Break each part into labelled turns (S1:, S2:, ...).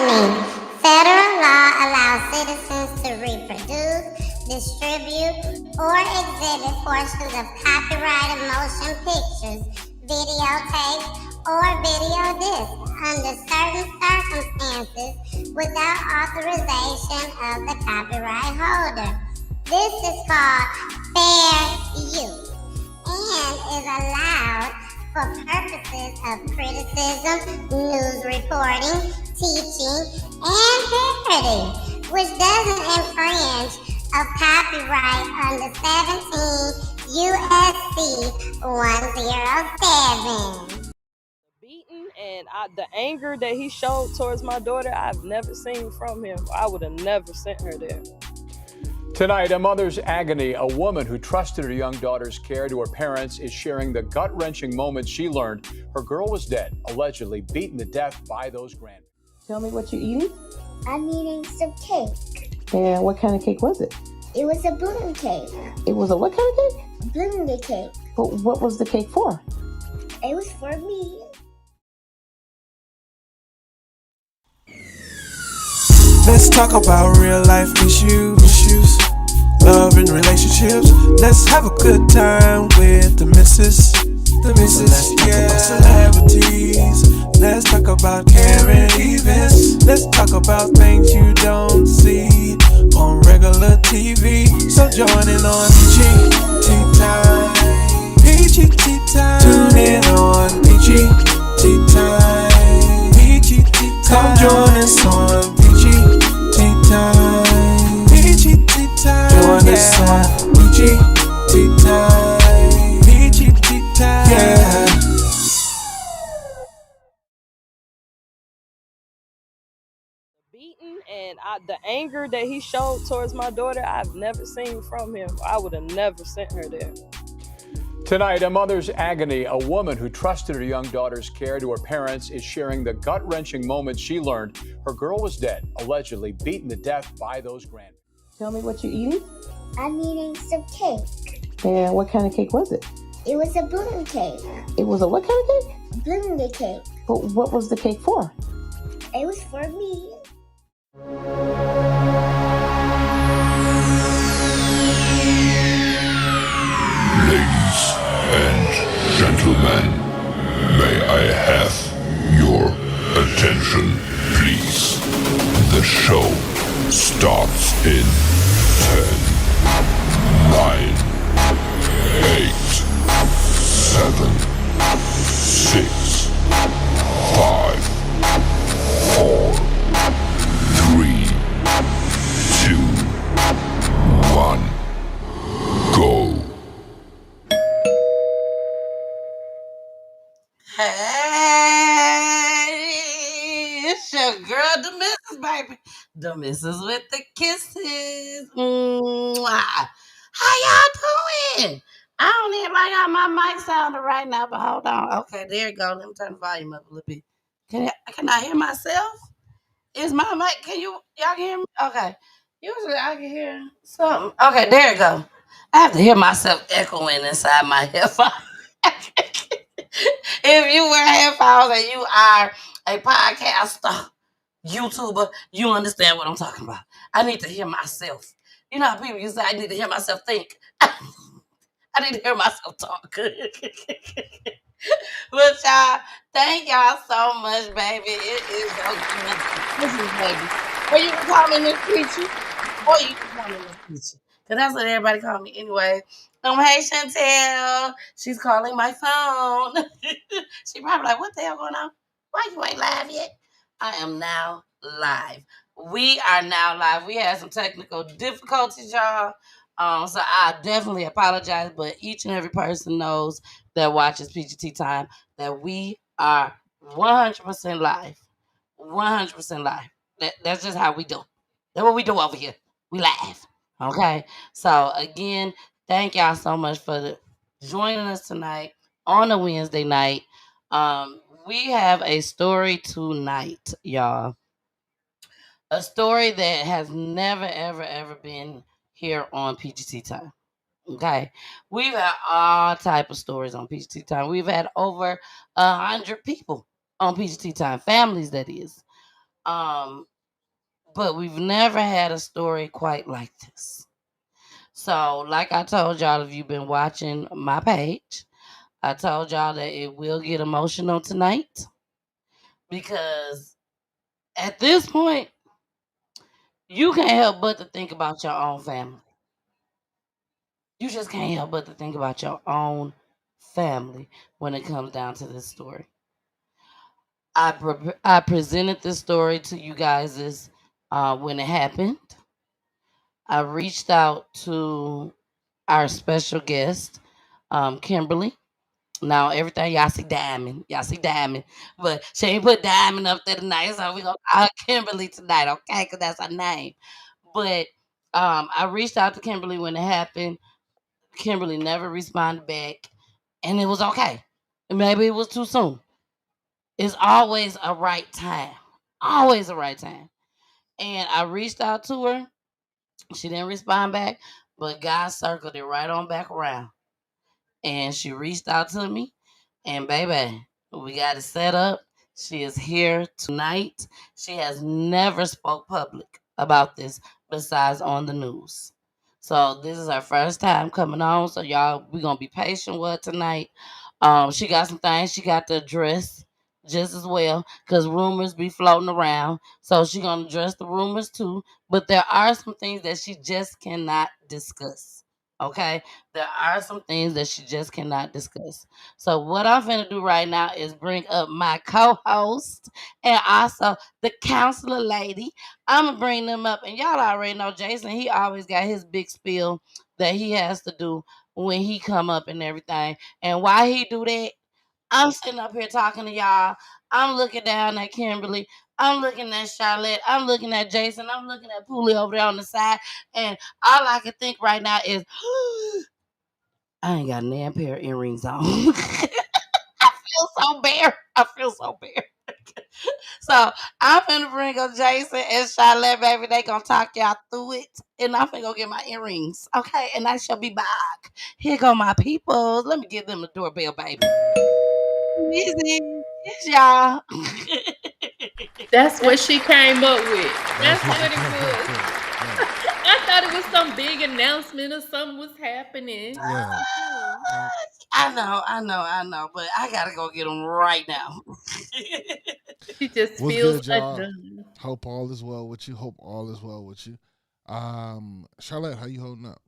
S1: Warning. Federal law allows citizens to reproduce, distribute, or exhibit portions of copyrighted motion pictures, videotapes, or video discs under certain circumstances without authorization of the copyright holder. This is called fair use and is allowed for purposes of criticism, news reporting, teaching, and parody, which doesn't infringe of copyright under 17 USC 107.
S2: Beaten and the anger that he showed towards my daughter, I've never seen from him. I would have never sent her there.
S3: Tonight, a mother's agony. A woman who trusted her young daughter's care to her parents is sharing the gut-wrenching moments she learned her girl was dead, allegedly beaten to death by those grandparents.
S4: Tell me what you're eating.
S5: I'm eating some cake.
S4: And what kind of cake was it?
S5: It was a balloon cake.
S4: It was a what kind of cake?
S5: Balloon cake.
S4: But what was the cake for?
S5: It was for me.
S6: Let's talk about real life issues, love and relationships. Let's have a good time with the missus. Let's talk about celebrities. Let's talk about caring events. Let's talk about things you don't see on regular TV. So join in on PGT time. PGT time. Tune in on PGT time. PGT time. Come join us on PGT time. PGT time. Join us on PGT time. PGT time. Yeah.
S2: Beaten and the anger that he showed towards my daughter, I've never seen from him. I would have never sent her there.
S3: Tonight, a mother's agony. A woman who trusted her young daughter's care to her parents is sharing the gut-wrenching moments she learned her girl was dead, allegedly beaten to death by those grandparents.
S4: Tell me what you're eating.
S5: I'm eating some cake.
S4: And what kind of cake was it?
S5: It was a balloon cake.
S4: It was a what kind of cake?
S5: Balloon cake.
S4: But what was the cake for?
S5: It was for me.
S7: Ladies and gentlemen, may I have your attention, please? The show starts in 10, 9, 8, 7, 6, 5, 4, 3, 2, 1, go.
S8: Hey, it's your girl, the missus, baby. The missus with the kisses. Mwah. How y'all doing? I don't even like how my mic sounded right now, but hold on. Okay, there you go. Let me turn the volume up a little bit. Can I hear myself? Is my mic? Y'all can hear me? Okay. Usually I can hear something. Okay, there you go. I have to hear myself echoing inside my headphones. If you wear headphones and you are a podcaster, YouTuber, you understand what I'm talking about. I need to hear myself. You know how people used to say, I need to hear myself think. I need to hear myself talk. But y'all, thank y'all so much, baby. It is so good. This is baby. Or you can call me Miss Preacher. Or you can call me Miss Preacher. Because that's what everybody call me anyway. Hey, Chantel. She's calling my phone. She probably like, what the hell going on? Why you ain't live yet? I am now live. We are now live. We had some technical difficulties, y'all. So I definitely apologize, but each and every person knows that watches PGT Time that we are 100% live. 100% live. That's just how we do. That's what we do over here. We live. Okay? So again, thank y'all so much for joining us tonight on a Wednesday night. We have a story tonight, y'all. A story that has never, ever, ever been here on PGT Time. Okay, we've had all type of stories on PGT Time. We've had over 100 people on PGT Time, families that is. Um, but we've never had a story quite like this. So, like I told y'all, if you've been watching my page, I told y'all that it will get emotional tonight because at this point, you can't help but to think about your own family. You just can't help but to think about your own family when it comes down to this story. I presented this story to you guys when it happened. I reached out to our special guest, Kimberly. Now everything y'all see Diamond, but she ain't put Diamond up there tonight, so we gonna call her Kimberly tonight, okay? Cause that's her name. But I reached out to Kimberly when it happened. Kimberly never responded back, and it was okay. Maybe it was too soon. It's always a right time, always a right time. And I reached out to her. She didn't respond back, but God circled it right on back around. And she reached out to me, and baby, we got it set up. She is here tonight. She has never spoke public about this besides on the news. So this is her first time coming on. So y'all, we gonna be patient with her tonight. She got some things she got to address just as well because rumors be floating around. So she gonna address the rumors too. But there are some things that she just cannot discuss. Okay, there are some things that she just cannot discuss. So what I'm finna do right now is bring up my co-host and also the counselor lady. I'm gonna bring them up, and y'all already know Jason. He always got his big spiel that he has to do when he come up and everything. And why he do that? I'm sitting up here talking to y'all. I'm looking down at Kimberly. I'm looking at Charlotte. I'm looking at Jason. I'm looking at Poolie over there on the side. And all I can think right now is, I ain't got a damn pair of earrings on. I feel so bare. I feel so bare. So I'm finna bring up Jason and Charlotte, baby. They gonna talk y'all through it. And I'm finna go get my earrings. Okay. And I shall be back. Here go my peoples. Let me give them a doorbell, baby. Easy. Yes, y'all.
S9: That's what she came up with. That's
S10: That's
S9: what it
S10: what
S9: was. I thought it was some big announcement or something was happening.
S10: yeah.
S8: I know, but I gotta go get them right now.
S9: She just
S10: What's
S9: feels
S10: good, y'all?
S9: undone.
S10: Hope all is well with you. Hope all is well with you. Charlotte, how you holding up?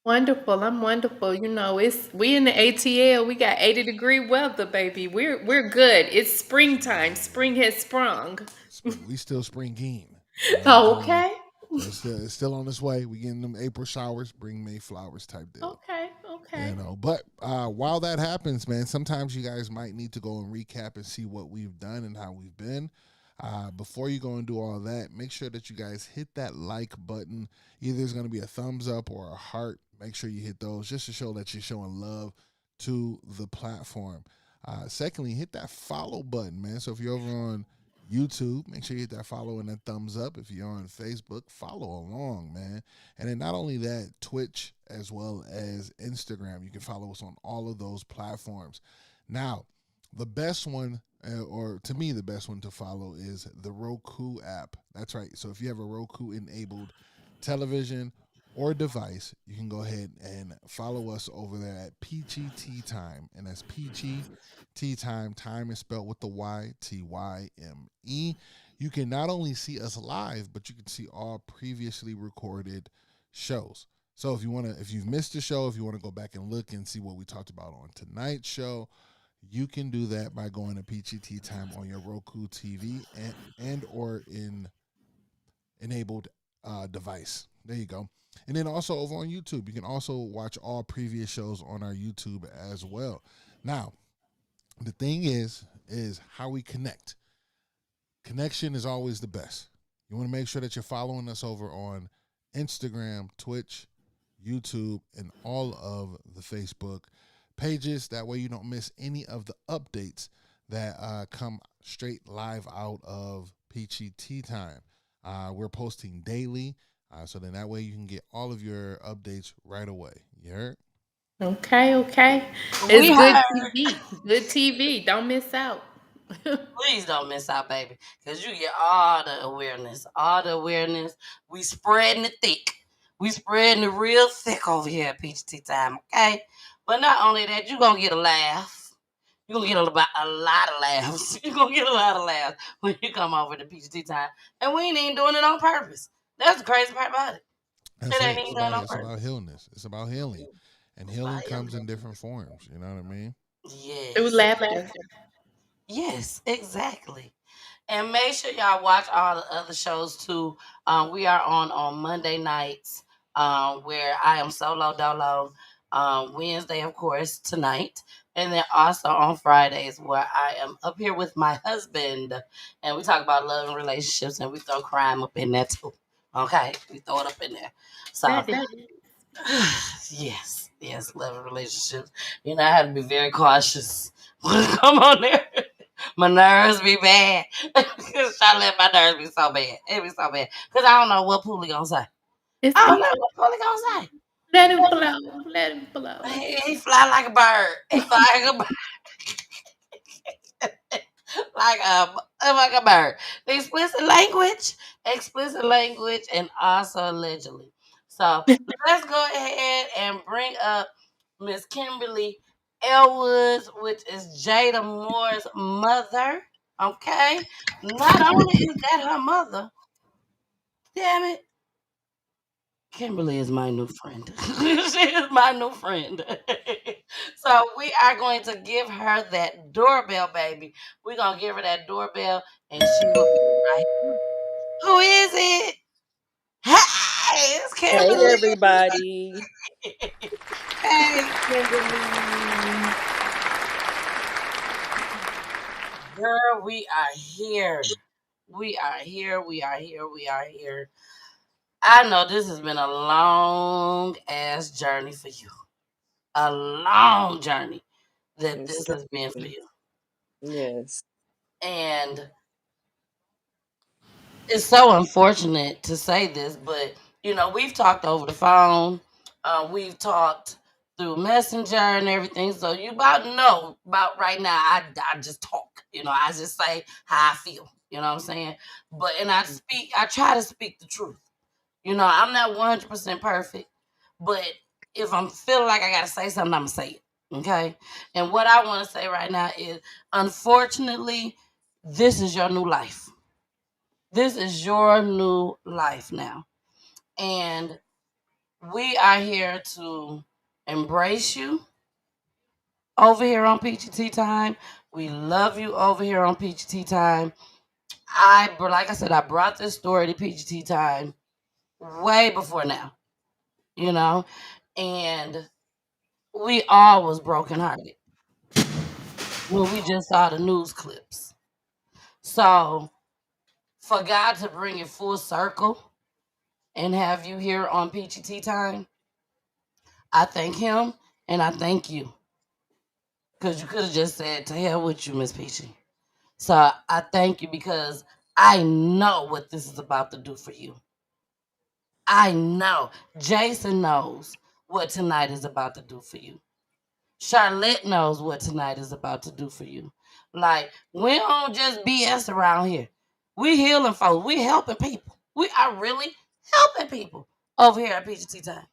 S9: Wonderful. I'm wonderful. You know, we in the ATL. We got 80-degree weather, baby. We're good. It's springtime. Spring has sprung.
S10: We still springing. You know what I'm saying?
S9: Okay.
S10: So it's still on its way. We getting them April showers, bring May flowers type deal.
S9: Okay. Okay.
S10: But while that happens, man, sometimes you guys might need to go and recap and see what we've done and how we've been. Before you go and do all that, make sure that you guys hit that like button. Either there's going to be a thumbs up or a heart. Make sure you hit those just to show that you're showing love to the platform. Secondly, hit that follow button, man. So if you're over on YouTube, make sure you hit that follow and that thumbs up. If you're on Facebook, follow along, man. And then not only that, Twitch as well as Instagram. You can follow us on all of those platforms. Now, the best one, or to me, the best one to follow is the Roku app. That's right. So if you have a Roku enabled television or device, you can go ahead and follow us over there at PGT Time. And that's PGT Time. Time is spelled with the Y, TYME. You can not only see us live, but you can see all previously recorded shows. So if you've missed the show, if you want to go back and look and see what we talked about on tonight's show, you can do that by going to PGT Time on your Roku TV and or in enabled device. There you go. And then also over on YouTube, you can also watch all previous shows on our YouTube as well. Now, the thing is how we connect. Connection is always the best. You want to make sure that you're following us over on Instagram, Twitch, YouTube, and all of the Facebook pages. That way you don't miss any of the updates that come straight live out of PGT Time. We're posting daily. So then that way you can get all of your updates right away. You heard?
S9: Okay.
S8: We
S9: It's good
S8: heard.
S9: TV. Good TV. Don't miss out.
S8: Please don't miss out, baby, because you get all the awareness. All the awareness. We spreading it thick. We spreading it real thick over here at Peach Tea Time, okay? But not only that, you're going to get a laugh. You're going to get a lot of laughs. You're going to get a lot of laughs when you come over to Peach Tea Time. And we ain't even doing it on purpose. That's the crazy part about it.
S10: That's
S8: It
S10: it.
S8: ain't even done on
S10: It's about
S8: purpose.
S10: healness. It's about healing, and
S8: It's about
S10: healing comes in
S8: healing.
S10: different forms. You know what I mean?
S9: Through
S8: Yes.
S9: laughter.
S8: Yes, exactly. And make sure y'all watch all the other shows too. We are on Monday nights, where I am solo dolo. Wednesday, of course, tonight, and then also on Fridays where I am up here with my husband, and we talk about love and relationships, and we throw crime up in there too. Okay, we throw it up in there. So
S9: That is.
S8: yes, yes, love and relationships. You know, I have to be very cautious when I come on there. My nerves be bad. Try to let my nerves be so bad. It be so bad. Because I don't know what Poolie gonna say.
S9: It's
S8: I don't
S9: okay.
S8: know what Poolie gonna say.
S9: Let him flow. Let him flow.
S8: He fly like a bird. He fly like a bird. like a bird. Explicit language, and also allegedly. So let's go ahead and bring up Miss Kimberly Elwoods, which is Jada Moore's mother. Okay, not only is that her mother, damn it, Kimberly is my new friend. She is my new friend. So we are going to give her that doorbell, baby. We're gonna give her that doorbell, and she will be right. Who is it? Hey, it's
S2: Hey
S8: Kimberly.
S2: everybody.
S8: Hey,
S2: Kimberly.
S8: girl, we are here. We are here. We are here. We are here. I know this has been a long ass journey for you. A long journey that
S2: It's
S8: this has been for
S2: certainly.
S8: you.
S2: Yes.
S8: And it's so unfortunate to say this, but we've talked over the phone, we've talked through Messenger and everything. So you about know about right now. I just talk, I just say how I feel. You know what I'm saying? But and I try to speak the truth. I'm not 100% perfect, but if I'm feeling like I gotta say something, I'm gonna say it. Okay. And what I want to say right now is, unfortunately, this is your new life. This is your new life now. And we are here to embrace you over here on Peachy Tea Time. We love you over here on Peachy Tea Time. Like I said, I brought this story to Peachy Tea Time way before now, you know, and we all was brokenhearted when we just saw the news clips. So for God to bring it full circle and have you here on Peachy Tea Time, I thank him and I thank you, because you could have just said, to hell with you, Miss Peachy. So I thank you because I know what this is about to do for you. I know. Jason knows what tonight is about to do for you. Charlotte knows what tonight is about to do for you. Like, we don't just BS around here. We healing folks. We helping people. We are really helping people over here at Peachy Tea Time.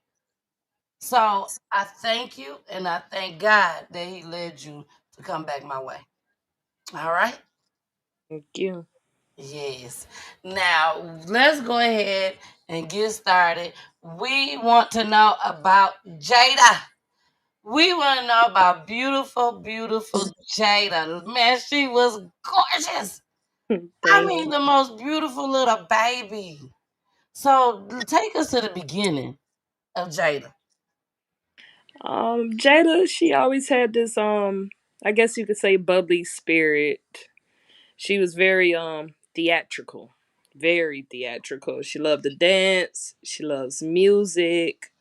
S8: So I thank you and I thank God that He led you to come back my way. All right?
S2: Thank you.
S8: Yes. Now let's go ahead and get started. We want to know about Jada. We want to know about beautiful, beautiful Jada. Man, she was gorgeous. I
S2: Thank
S8: mean,
S2: you.
S8: the most beautiful little baby. So take us to the beginning of Jada.
S2: Jada, she always had this I guess you could say bubbly spirit. She was very theatrical. Very theatrical. She loved to dance. She loves music.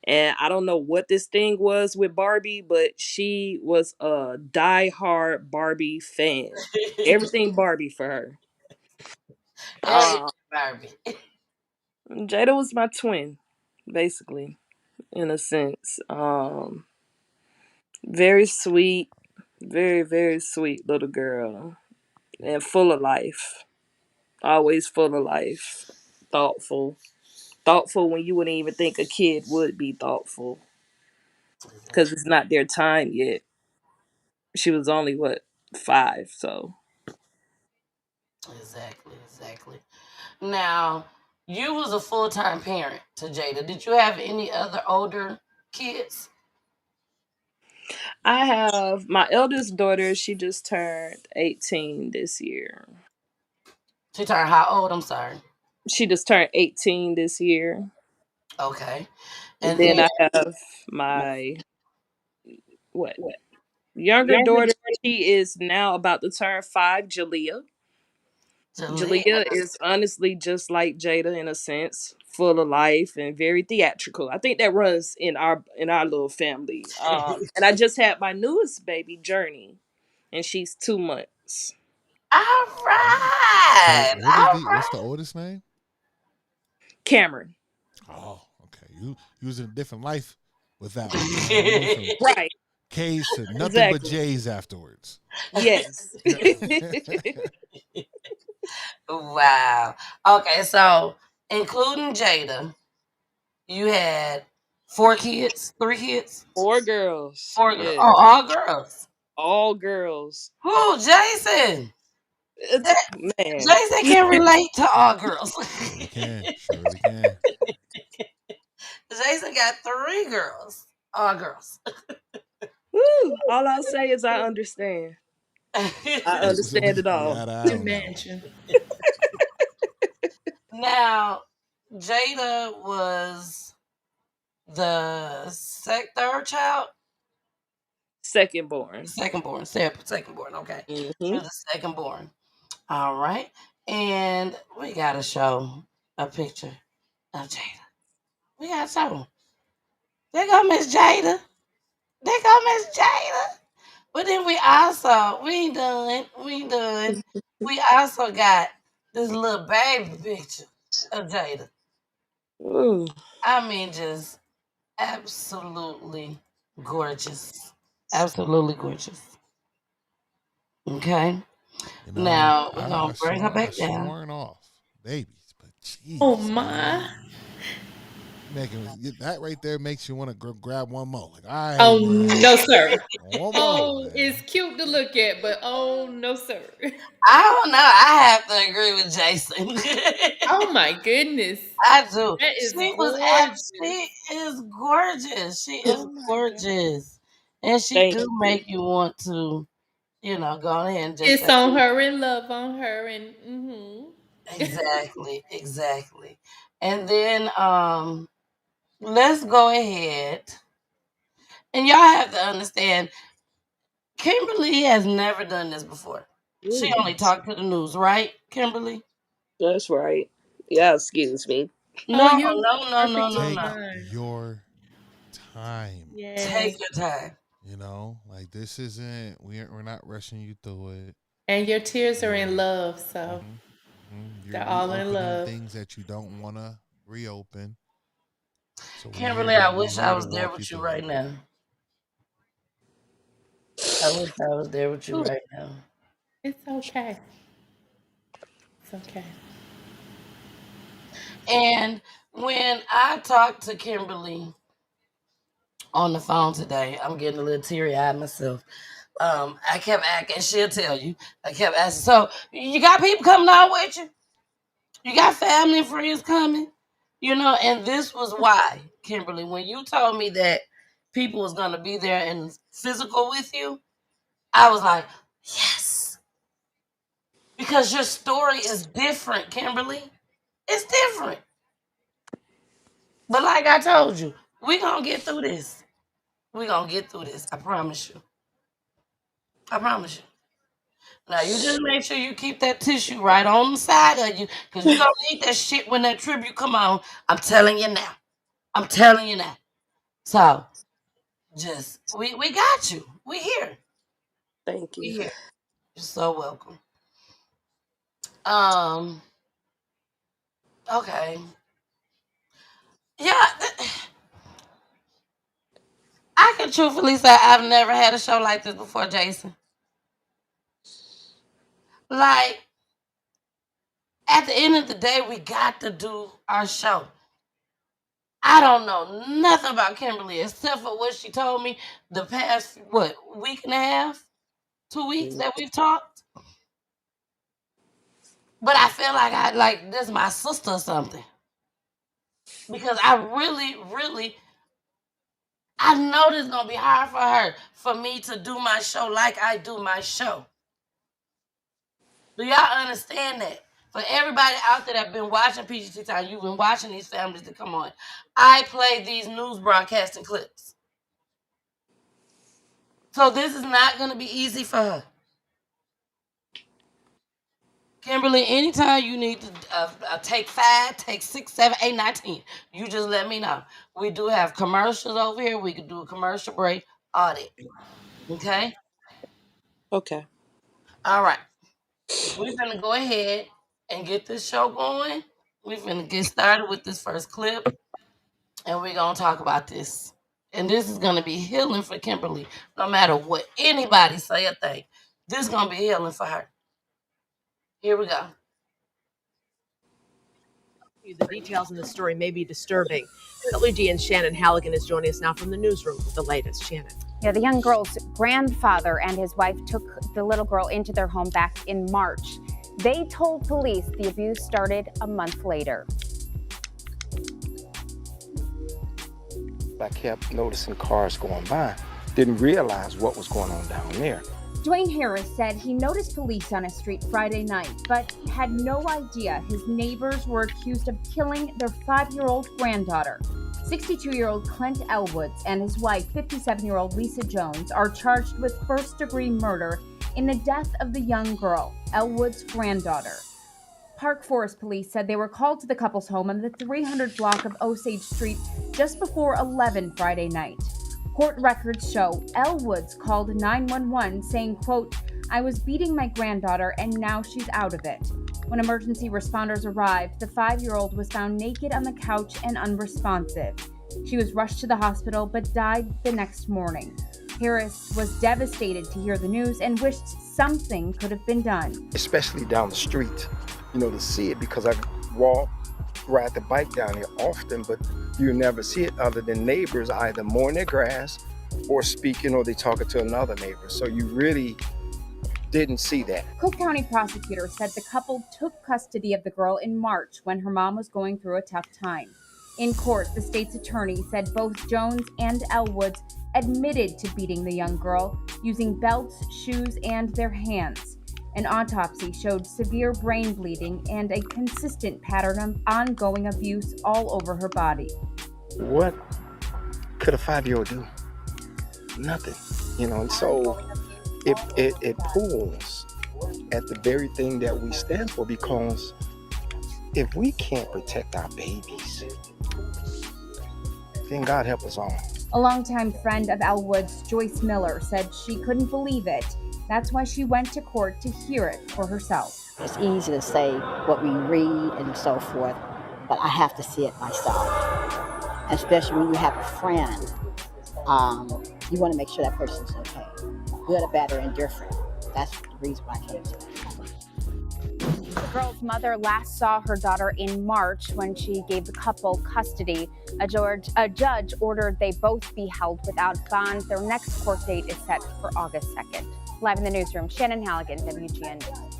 S2: And I don't know what this thing was with Barbie, but she was a die-hard Barbie fan. Everything Barbie for her.
S8: Every
S2: Uh,
S8: Barbie.
S2: Jada was my twin, basically, in a sense. Very sweet, very, very sweet little girl. and full of life. Always full of life. Thoughtful. Thoughtful when you wouldn't even think a kid would be thoughtful because it's not their time yet. She was only what 5, so
S8: Exactly, exactly. Now, you was a full time parent to Jada. Did you have any other older kids?
S2: I have my eldest daughter. She just turned 18 this year.
S8: She turned how old? I'm sorry.
S2: She just turned 18 this year.
S8: Okay.
S2: And
S8: And then
S2: then I have my what younger
S8: younger
S2: daughter. She is now about to turn 5, Jalea.
S8: Jalea.
S2: Jalea is honestly just like Jada in a sense, full of life and very theatrical. I think that runs in our little family. And I just had my newest baby, Journey, and she's 2 months.
S8: All
S10: So
S8: right.
S10: what is
S8: All
S10: the what's the
S8: right.
S10: oldest name?
S2: Cameron.
S10: Oh, okay. You was in a different life with that one. You know, you went from
S2: Right.
S10: K's to nothing but
S2: Exactly.
S10: J's afterwards.
S2: Yes.
S8: Wow. Okay, so including Jada, you had 4 kids, 3 kids,
S2: 4 girls.
S8: 4 girls.
S2: Yeah.
S8: Oh, all girls.
S2: All girls.
S8: Who? Jason.
S2: It's
S8: That-
S2: man.
S8: Jason can relate to all girls.
S10: Surely can. Surely can.
S8: Jason got 3 girls. All girls.
S2: Woo. All I'll say is I understand. I understand it
S10: We
S2: all.
S10: got an eye on that one.
S9: Imagine.
S8: Now, Jada was the third child,
S2: Second born.
S8: second born, second born. Okay, she
S2: Hmm.
S8: was the second born. All right, and we gotta show a picture of Jada. We gotta show 'em. There go Miss Jada. There go Miss Jada. But then we ain't done. We ain't done. We also got this little baby picture of Jada.
S2: Ooh.
S8: I mean, just absolutely gorgeous. Absolutely gorgeous. Okay.
S10: You know,
S8: Now we're gonna bring her
S10: I
S8: back down.
S10: sworn off babies, but
S9: Oh
S10: jeez,
S9: my.
S10: that right there makes you want to grab one more. Like, all right,
S9: Oh
S10: man,
S9: no, sir.
S10: one more,
S9: Oh,
S10: man.
S9: it's cute to look at, but oh no, sir.
S8: I don't know. I have to agree with Jason.
S9: Oh my goodness.
S8: I do.
S9: That is
S8: She was
S9: gorgeous.
S8: she is gorgeous. She is
S9: Oh my god.
S8: gorgeous. And she
S2: Thank
S8: do
S2: you.
S8: make you want to, go ahead and just
S9: It's
S8: say
S9: on her and love on her and
S8: exactly, exactly. And then let's go ahead. And y'all have to understand, Kimberly has never done this before. She
S2: Ooh,
S8: only talked to the news, right, Kimberly?
S2: that's right. Yeah, excuse me.
S9: Oh,
S8: No,
S9: you're
S8: no, no, no, no,
S9: perfectly
S10: Take
S8: no.
S9: fine.
S10: your time.
S8: Take
S9: Yes.
S8: your time.
S10: You know, like this isn't we're not rushing you through it.
S9: And your tears are in
S10: You're
S9: love, so
S10: hmm you're
S9: they're all in
S10: reopening
S9: love.
S10: things that you don't want to reopen. So
S8: Kimberly, I
S10: we're
S8: wish I
S10: here to
S8: was there
S10: walk you
S8: with you
S10: through
S8: right
S10: it.
S8: now. I wish I was there with you
S2: Ooh,
S8: right now.
S9: It's okay. It's okay.
S8: And when I talked to Kimberly on the phone today, I'm getting a little teary eyed myself. I kept asking, she'll tell you. I kept asking, so you got people coming out with you? You got family and friends coming? And this was why, Kimberly, when you told me that people was gonna be there and physical with you, I was like, yes. Because your story is different, Kimberly. It's different. But like I told you, we gonna get through this. We gonna get through this. I promise you. I promise you. Now you just make sure you keep that tissue right on the side of you, because you're gonna need that shit when that tribute come on. I'm telling you now. I'm telling you now. So just we got you. We here.
S2: thank
S8: We
S2: you.
S8: here. You're so welcome. Um, okay. Yeah, I can truthfully say I've never had a show like this before, Jason. Like, at the end of the day, we got to do our show. I don't know nothing about Kimberly except for what she told me the past week and a half, 2 weeks that we've talked. But I feel like this is my sister or something. Because I really, really I know this is gonna be hard for her for me to do my show like I do my show. Do y'all understand that? For everybody out there that been watching PGT Time, you've been watching these families that come on. I play these news broadcasting clips. So this is not going to be easy for her. Kimberly, anytime you need to take 5, take 6, 7, 8, 9, 10, you just let me know. We do have commercials over here. We could do a commercial break, audit. Okay?
S2: Okay.
S8: All right. We're going to go ahead and get this show going. We're going to get started with this first clip, and we're going to talk about this. And this is going to be healing for Kimberly, no matter what anybody say or think. This is going to be healing for her. Here we go.
S11: The details in the story may be disturbing. WGN's Shannon Halligan is joining us now from the newsroom with the latest. Shannon.
S12: Yeah, the young girl's grandfather and his wife took the little girl into their home back in March. They told police the abuse started a month later.
S13: I kept noticing cars going by. Didn't realize what was going on down there.
S12: Dwayne Harris said he noticed police on his street Friday night, but had no idea his neighbors were accused of killing their 5-year-old granddaughter. 62-year-old Clint Elwoods and his wife, 57-year-old Lisa Jones, are charged with first-degree murder in the death of the young girl, Elwood's granddaughter. Park Forest police said they were called to the couple's home on the 300 block of Osage Street just before 11 Friday night. Court records show Elwoods called 911 saying, quote, "I was beating my granddaughter and now she's out of it." When emergency responders arrived, the 5-year-old was found naked on the couch and unresponsive. She was rushed to the hospital but died the next morning. Harris was devastated to hear the news and wished something could have been done.
S13: Especially down the street, to see it, because I ride the bike down here often, but you never see it other than neighbors either mowing their grass or speaking, or they talking to another neighbor. So you really didn't see that.
S12: Cook County prosecutors said the couple took custody of the girl in March when her mom was going through a tough time. In court, the state's attorney said both Jones and Elwoods admitted to beating the young girl using belts, shoes, and their hands. An autopsy showed severe brain bleeding and a consistent pattern of ongoing abuse all over her body.
S13: What could a 5-year-old do? Nothing, and so it pulls at the very thing that we stand for, because if we can't protect our babies, then God help us all.
S12: A longtime friend of Elwood's, Joyce Miller, said she couldn't believe it. That's why she went to court to hear it for herself.
S14: It's easy to say what we read and so forth, but I have to see it myself. Especially when you have a friend, you want to make sure that person's okay. Good or bad or indifferent. That's the reason why I came to that.
S12: The girl's mother last saw her daughter in March when she gave the couple custody. A judge ordered they both be held without bond. Their next court date is set for August 2nd. Live in the newsroom, Shannon Halligan, WGN News.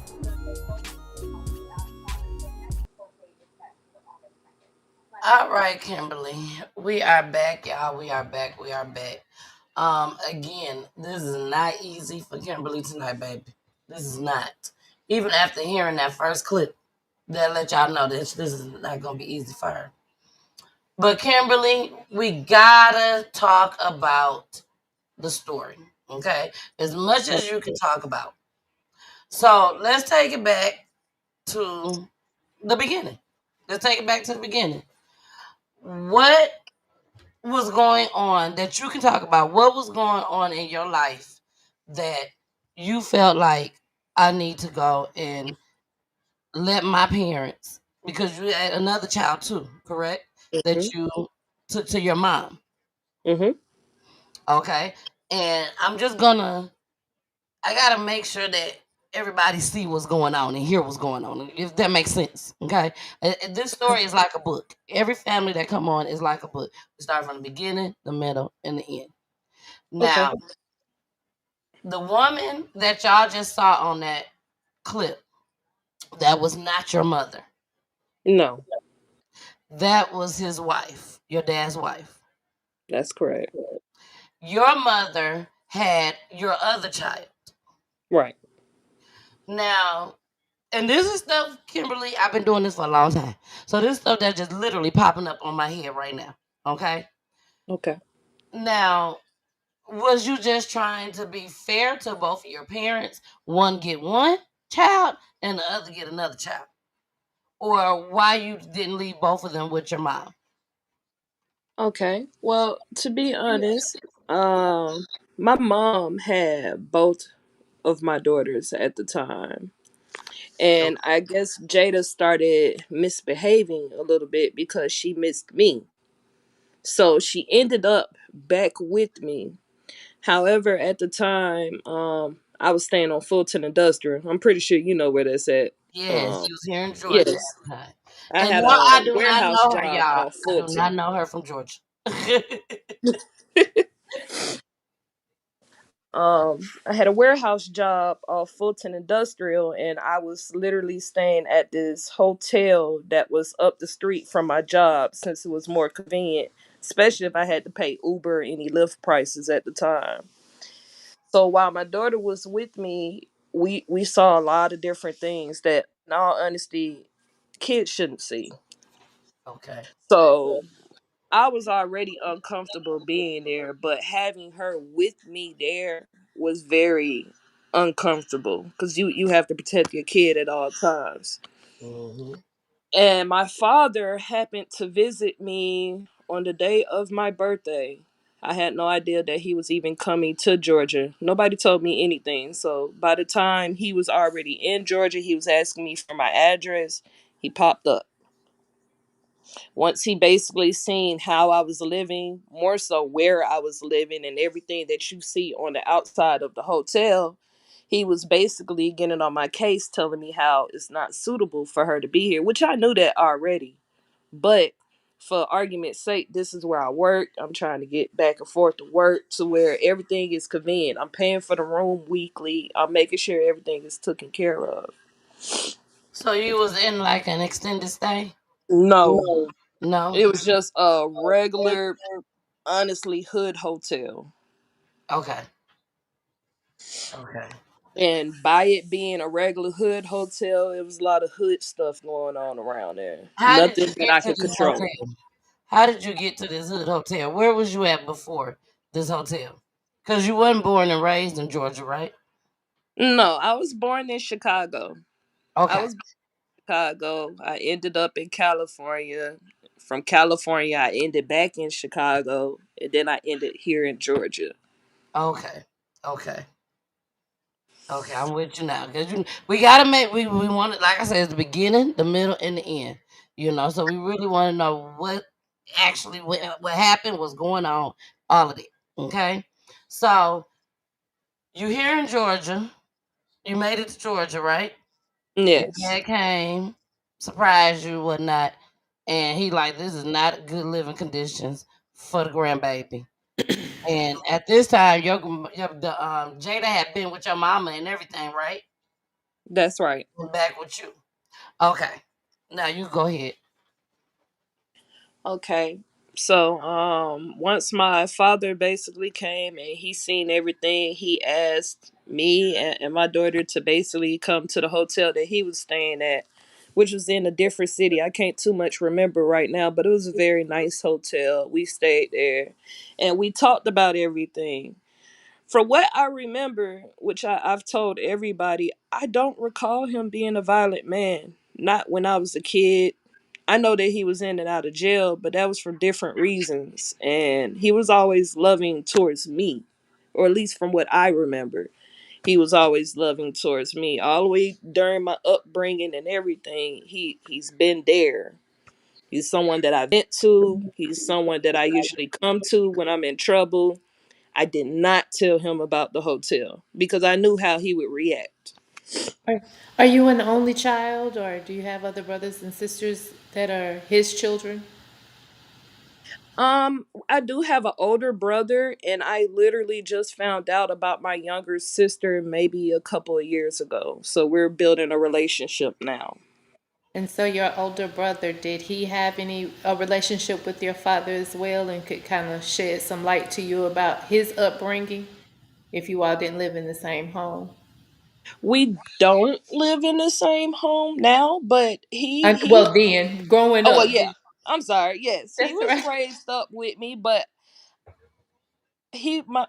S8: All right, Kimberly. We are back, y'all. We are back. Again, this is not easy for Kimberly tonight, baby. This is not. Even after hearing that first clip, they'll let y'all know that this is not going to be easy for her. But Kimberly, we gotta talk about the story, okay? As much as you can talk about. So let's take it back to the beginning. What was going on that you can talk about? What was going on in your life that you felt like I need to go and let my parents, because you had another child too, correct? That you took to your mom. Okay. And I gotta make sure that everybody see what's going on and hear what's going on. If that makes sense, okay? This story is like a book. Every family that come on is like a book. We start from the beginning, the middle, and the end.
S2: Okay.
S8: Now, the woman that y'all just saw on that clip, that was not your mother.
S2: No,
S8: That was his wife, your dad's wife.
S2: that's correct.
S8: Your mother had your other child.
S2: Right.
S8: Now, and this is stuff, Kimberly, I've been doing this for a long time. So this stuff that's just literally popping up on my head right now. Okay.
S2: Okay.
S8: Now, was you just trying to be fair to both of your parents? One get one child and the other get another child? Or why you didn't leave both of them with your mom?
S2: Okay. Well, to be honest, my mom had both of my daughters at the time. And I guess Jada started misbehaving a little bit because she missed me. So she ended up back with me. However, at the time, I was staying on Fulton Industrial. I'm pretty sure you know where that's at.
S8: Yes, you was here in Georgia
S2: Yes.
S8: at the time.
S2: I
S8: And
S2: had
S8: no,
S2: a
S8: I do not
S2: warehouse
S8: know her,
S2: job
S8: y'all.
S2: off
S8: I do not
S2: Fulton.
S8: know her from Georgia.
S2: I had a warehouse job off Fulton Industrial, and I was literally staying at this hotel that was up the street from my job since it was more convenient, especially if I had to pay Uber or any Lyft prices at the time. So while my daughter was with me, we saw a lot of different things that, in all honesty, kids shouldn't see.
S8: Okay.
S2: So I was already uncomfortable being there, but having her with me there was very uncomfortable because you have to protect your kid at all times.
S8: Mm-hmm.
S2: And my father happened to visit me on the day of my birthday. I had no idea that he was even coming to Georgia. Nobody told me anything. So by the time he was already in Georgia, he was asking me for my address. He popped up. Once he basically seen how I was living, more so where I was living and everything that you see on the outside of the hotel, he was basically getting on my case telling me how it's not suitable for her to be here, which I knew that already. But for argument's sake, this is where I work. I'm trying to get back and forth to work to where everything is convenient. I'm paying for the room weekly. I'm making sure everything is taken care of.
S8: So you was in like an extended stay?
S2: No,
S8: No. No?
S2: it was just a regular, honestly, hood hotel.
S8: Okay. Okay.
S2: And by it being a regular hood hotel, it was a lot of hood stuff going on around there.
S8: How did
S2: Nothing
S8: you
S2: that
S8: get
S2: I
S8: to
S2: could
S8: this
S2: control.
S8: hotel? How did you get to this hood hotel? Where was you at before this hotel? Because you wasn't born and raised in Georgia, right?
S2: No, I was born in Chicago. I
S8: Okay.
S2: was born in Chicago. I ended up in California. From California, I ended back in Chicago. And then I ended here in Georgia.
S8: Okay. Okay. Okay, I'm with you now. Cause we gotta make we want it, like I said, it's the beginning, the middle, and the end. You know, so we really want to know what actually what happened, what's going on, all of it. Okay, so you here in Georgia, you made it to Georgia, right? Your
S2: Yes,
S8: dad came, surprised you, whatnot, and he like, this is not good living conditions for the grandbaby. And at this time, Jada had been with your mama and everything, right?
S2: that's right.
S8: And back with you. Okay. Now you go ahead.
S2: Okay. So, once my father basically came and he seen everything, he asked me and my daughter to basically come to the hotel that he was staying at, which was in a different city. I can't too much remember right now, but it was a very nice hotel. We stayed there and we talked about everything. For what I remember, which I've told everybody, I don't recall him being a violent man. Not when I was a kid. I know that he was in and out of jail, but that was for different reasons. And he was always loving towards me, or at least from what I remember. He was always loving towards me. All the way during my upbringing and everything, he's been there. He's someone that I vent to. He's someone that I usually come to when I'm in trouble. I did not tell him about the hotel because I knew how he would react.
S9: Are you an only child, or do you have other brothers and sisters that are his children?
S2: I do have an older brother, and I literally just found out about my younger sister maybe a couple of years ago. So we're building a relationship now.
S9: And so your older brother, did he have any a relationship with your father as well, and could kind of shed some light to you about his upbringing if you all didn't live in the same home?
S2: We don't live in the same home now, but he
S9: Well, then growing
S2: oh well,
S9: up,
S2: yeah. I'm sorry. Yes, he
S9: that's
S2: was
S9: right.
S2: raised up with me, but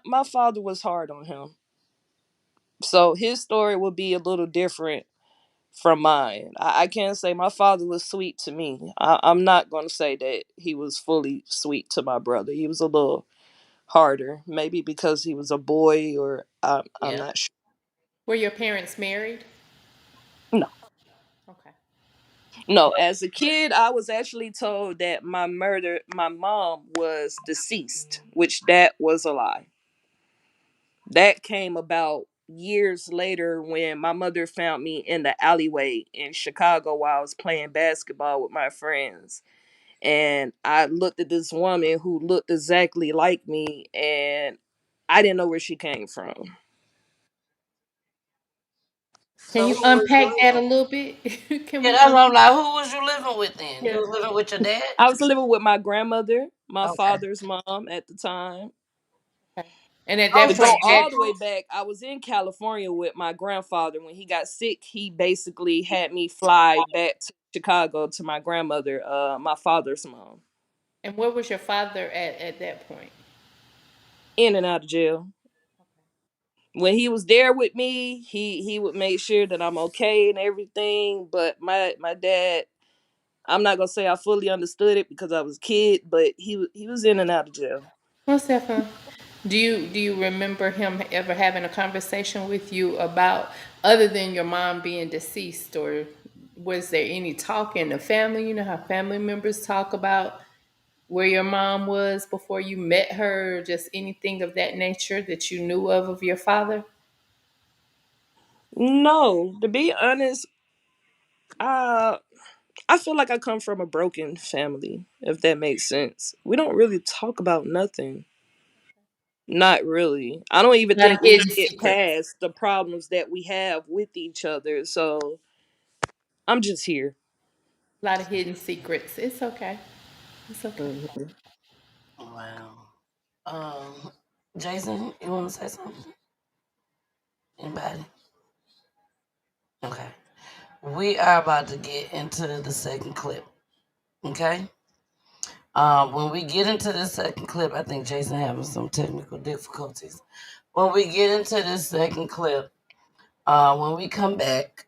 S2: my father was hard on him. So his story would be a little different from mine. I can't say my father was sweet to me. I'm not going to say that he was fully sweet to my brother. He was a little harder, maybe because he was a boy, or I'm
S9: Yeah.
S2: not sure.
S9: Were your parents married?
S2: No,
S9: Okay.
S2: no. As a kid, I was actually told that my mom was deceased, which that was a lie. That came about years later when my mother found me in the alleyway in Chicago while I was playing basketball with my friends. And I looked at this woman who looked exactly like me, and I didn't know where she came from.
S9: Can
S8: So
S9: you
S8: who was
S9: unpack that a
S8: you?
S9: little bit? Can
S8: Yeah,
S9: we
S8: that's what I'm
S9: unpack?
S8: like. Who was you living with then? You
S9: Yeah.
S8: was living with your dad?
S2: I was living with my grandmother, my
S8: Okay.
S2: father's mom at the time.
S9: Okay. And at
S8: Oh,
S2: To
S9: that
S8: so
S2: go
S9: point,
S8: you
S2: all the way
S8: moved?
S2: back, I was in California with my grandfather. When he got sick, he basically had me fly back to Chicago to my grandmother, my father's mom,
S9: and where was your father at that point?
S2: in and out of jail. When he was there with me, he would make sure that I'm okay and everything. But my dad, I'm not gonna say I fully understood it because I was a kid, but he was in and out of jail.
S9: What's that from? Do you remember him ever having a conversation with you about other than your mom being deceased, or was there any talk in the family? You know how family members talk about where your mom was before you met her, or just anything of that nature that you knew of your father?
S2: No, to be honest, uh, I feel like I come from a broken family, if that makes sense. We don't really talk about nothing. Not really. I don't even
S9: A lot of
S2: think we
S9: hidden
S2: get
S9: secrets.
S2: past the problems that we have with each other. So I'm just here.
S9: A lot of hidden secrets. It's okay. It's okay.
S2: Mhm.
S8: Wow. Um, Jason, you want to say something? Anybody? Okay. We are about to get into the second clip. Okay. When we get into the second clip, I think Jason having some technical difficulties. When we get into this second clip, when we come back,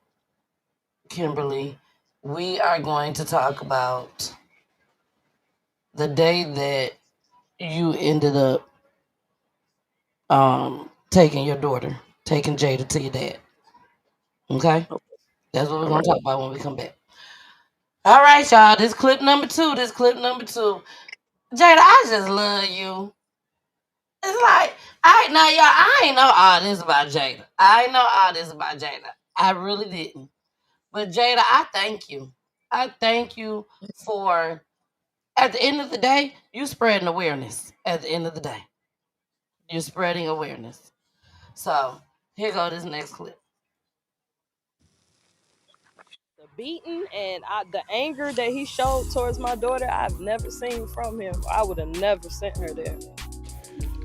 S8: Kimberly, we are going to talk about the day that you ended up taking your daughter, taking Jada to your dad. Okay? That's what we're
S2: All
S8: going
S2: right.
S8: to talk about when we come back. All right, y'all. This clip number two. This clip number two. Jada, I just love you. It's like, I now y'all, I ain't know all this about Jada. I ain't know all this about Jada. I really didn't. But Jada, I thank you. I thank you for, at the end of the day, you spreading awareness. At the end of the day, you're spreading awareness. So here go this next clip.
S2: The beating and the anger that he showed towards my daughter, I've never seen from him. I would have never sent her there.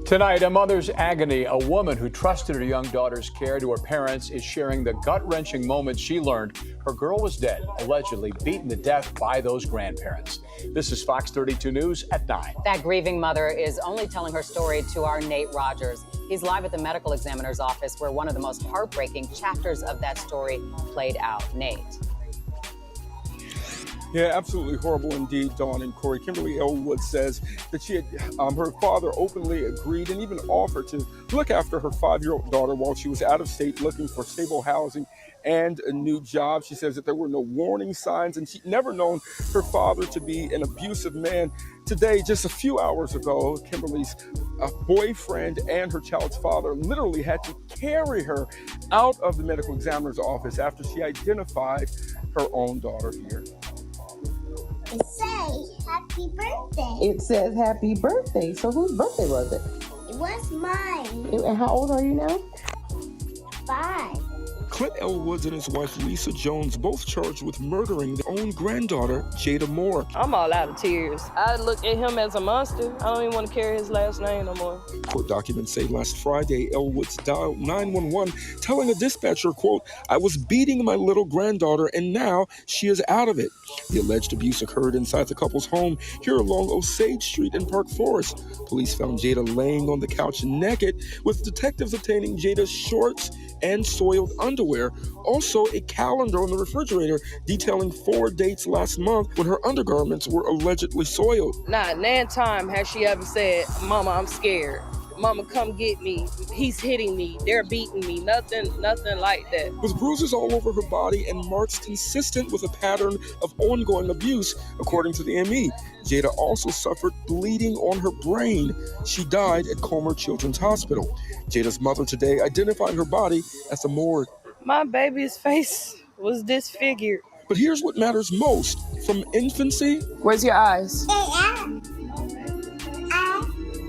S3: Tonight, a mother's agony. A woman who trusted her young daughter's care to her parents is sharing the gut-wrenching moment she learned her girl was dead, allegedly beaten to death by those grandparents. This is Fox 32 News at 9.
S15: That grieving mother is only telling her story to our Nate Rogers. He's live at the medical examiner's office where one of the most heartbreaking chapters of that story played out. Nate.
S13: Yeah, absolutely horrible indeed, Dawn and Corey. Kimberly Elwood says that she had, her father openly agreed and even offered to look after her 5-year-old daughter while she was out of state looking for stable housing and a new job. She says that there were no warning signs and she'd never known her father to be an abusive man. Today, just a few hours ago, Kimberly's boyfriend and her child's father literally had to carry her out of the medical examiner's office after she identified her own daughter here.
S5: It say happy birthday.
S4: It says happy birthday. So whose birthday was it?
S5: It was mine.
S4: And how old are you now?
S5: 5.
S13: Clint Elwoods and his wife Lisa Jones both charged with murdering their own granddaughter, Jada Moore.
S2: I'm all out of tears. I look at him as a monster. I don't even want to carry his last name no more.
S13: Court documents say last Friday, Elwoods dialed 911, telling a dispatcher, quote, "I was beating my little granddaughter and now she is out of it." The alleged abuse occurred inside the couple's home here along Osage Street in Park Forest. Police found Jada laying on the couch naked, with detectives obtaining Jada's shorts and soiled underwear. Also, a calendar on the refrigerator detailing 4 dates last month when her undergarments were allegedly soiled.
S2: Not nan time has she ever said, "Mama, I'm scared. Mama, come get me. He's hitting me. They're beating me." Nothing like that.
S13: With bruises all over her body and marks consistent with a pattern of ongoing abuse, according to the ME. Jada also suffered bleeding on her brain. She died at Comer Children's Hospital. Jada's mother today identified her body as a morgue.
S2: My baby's face was disfigured.
S13: But here's what matters most. From infancy...
S2: Where's your eyes?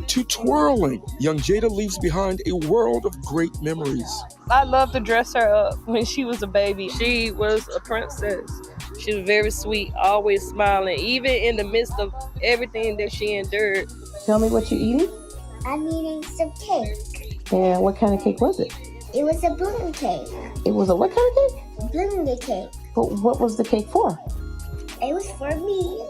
S13: ...to twirling, young Jada leaves behind a world of great memories.
S2: I loved to dress her up when she was a baby. She was a princess. She was very sweet, always smiling, even in the midst of everything that she endured.
S4: Tell me what you're eating.
S5: I'm eating some cake.
S4: And what kind of cake was it?
S5: It was a balloon cake.
S4: It was a what kind of cake?
S5: Balloon cake.
S4: But what was the cake for?
S5: It was for me.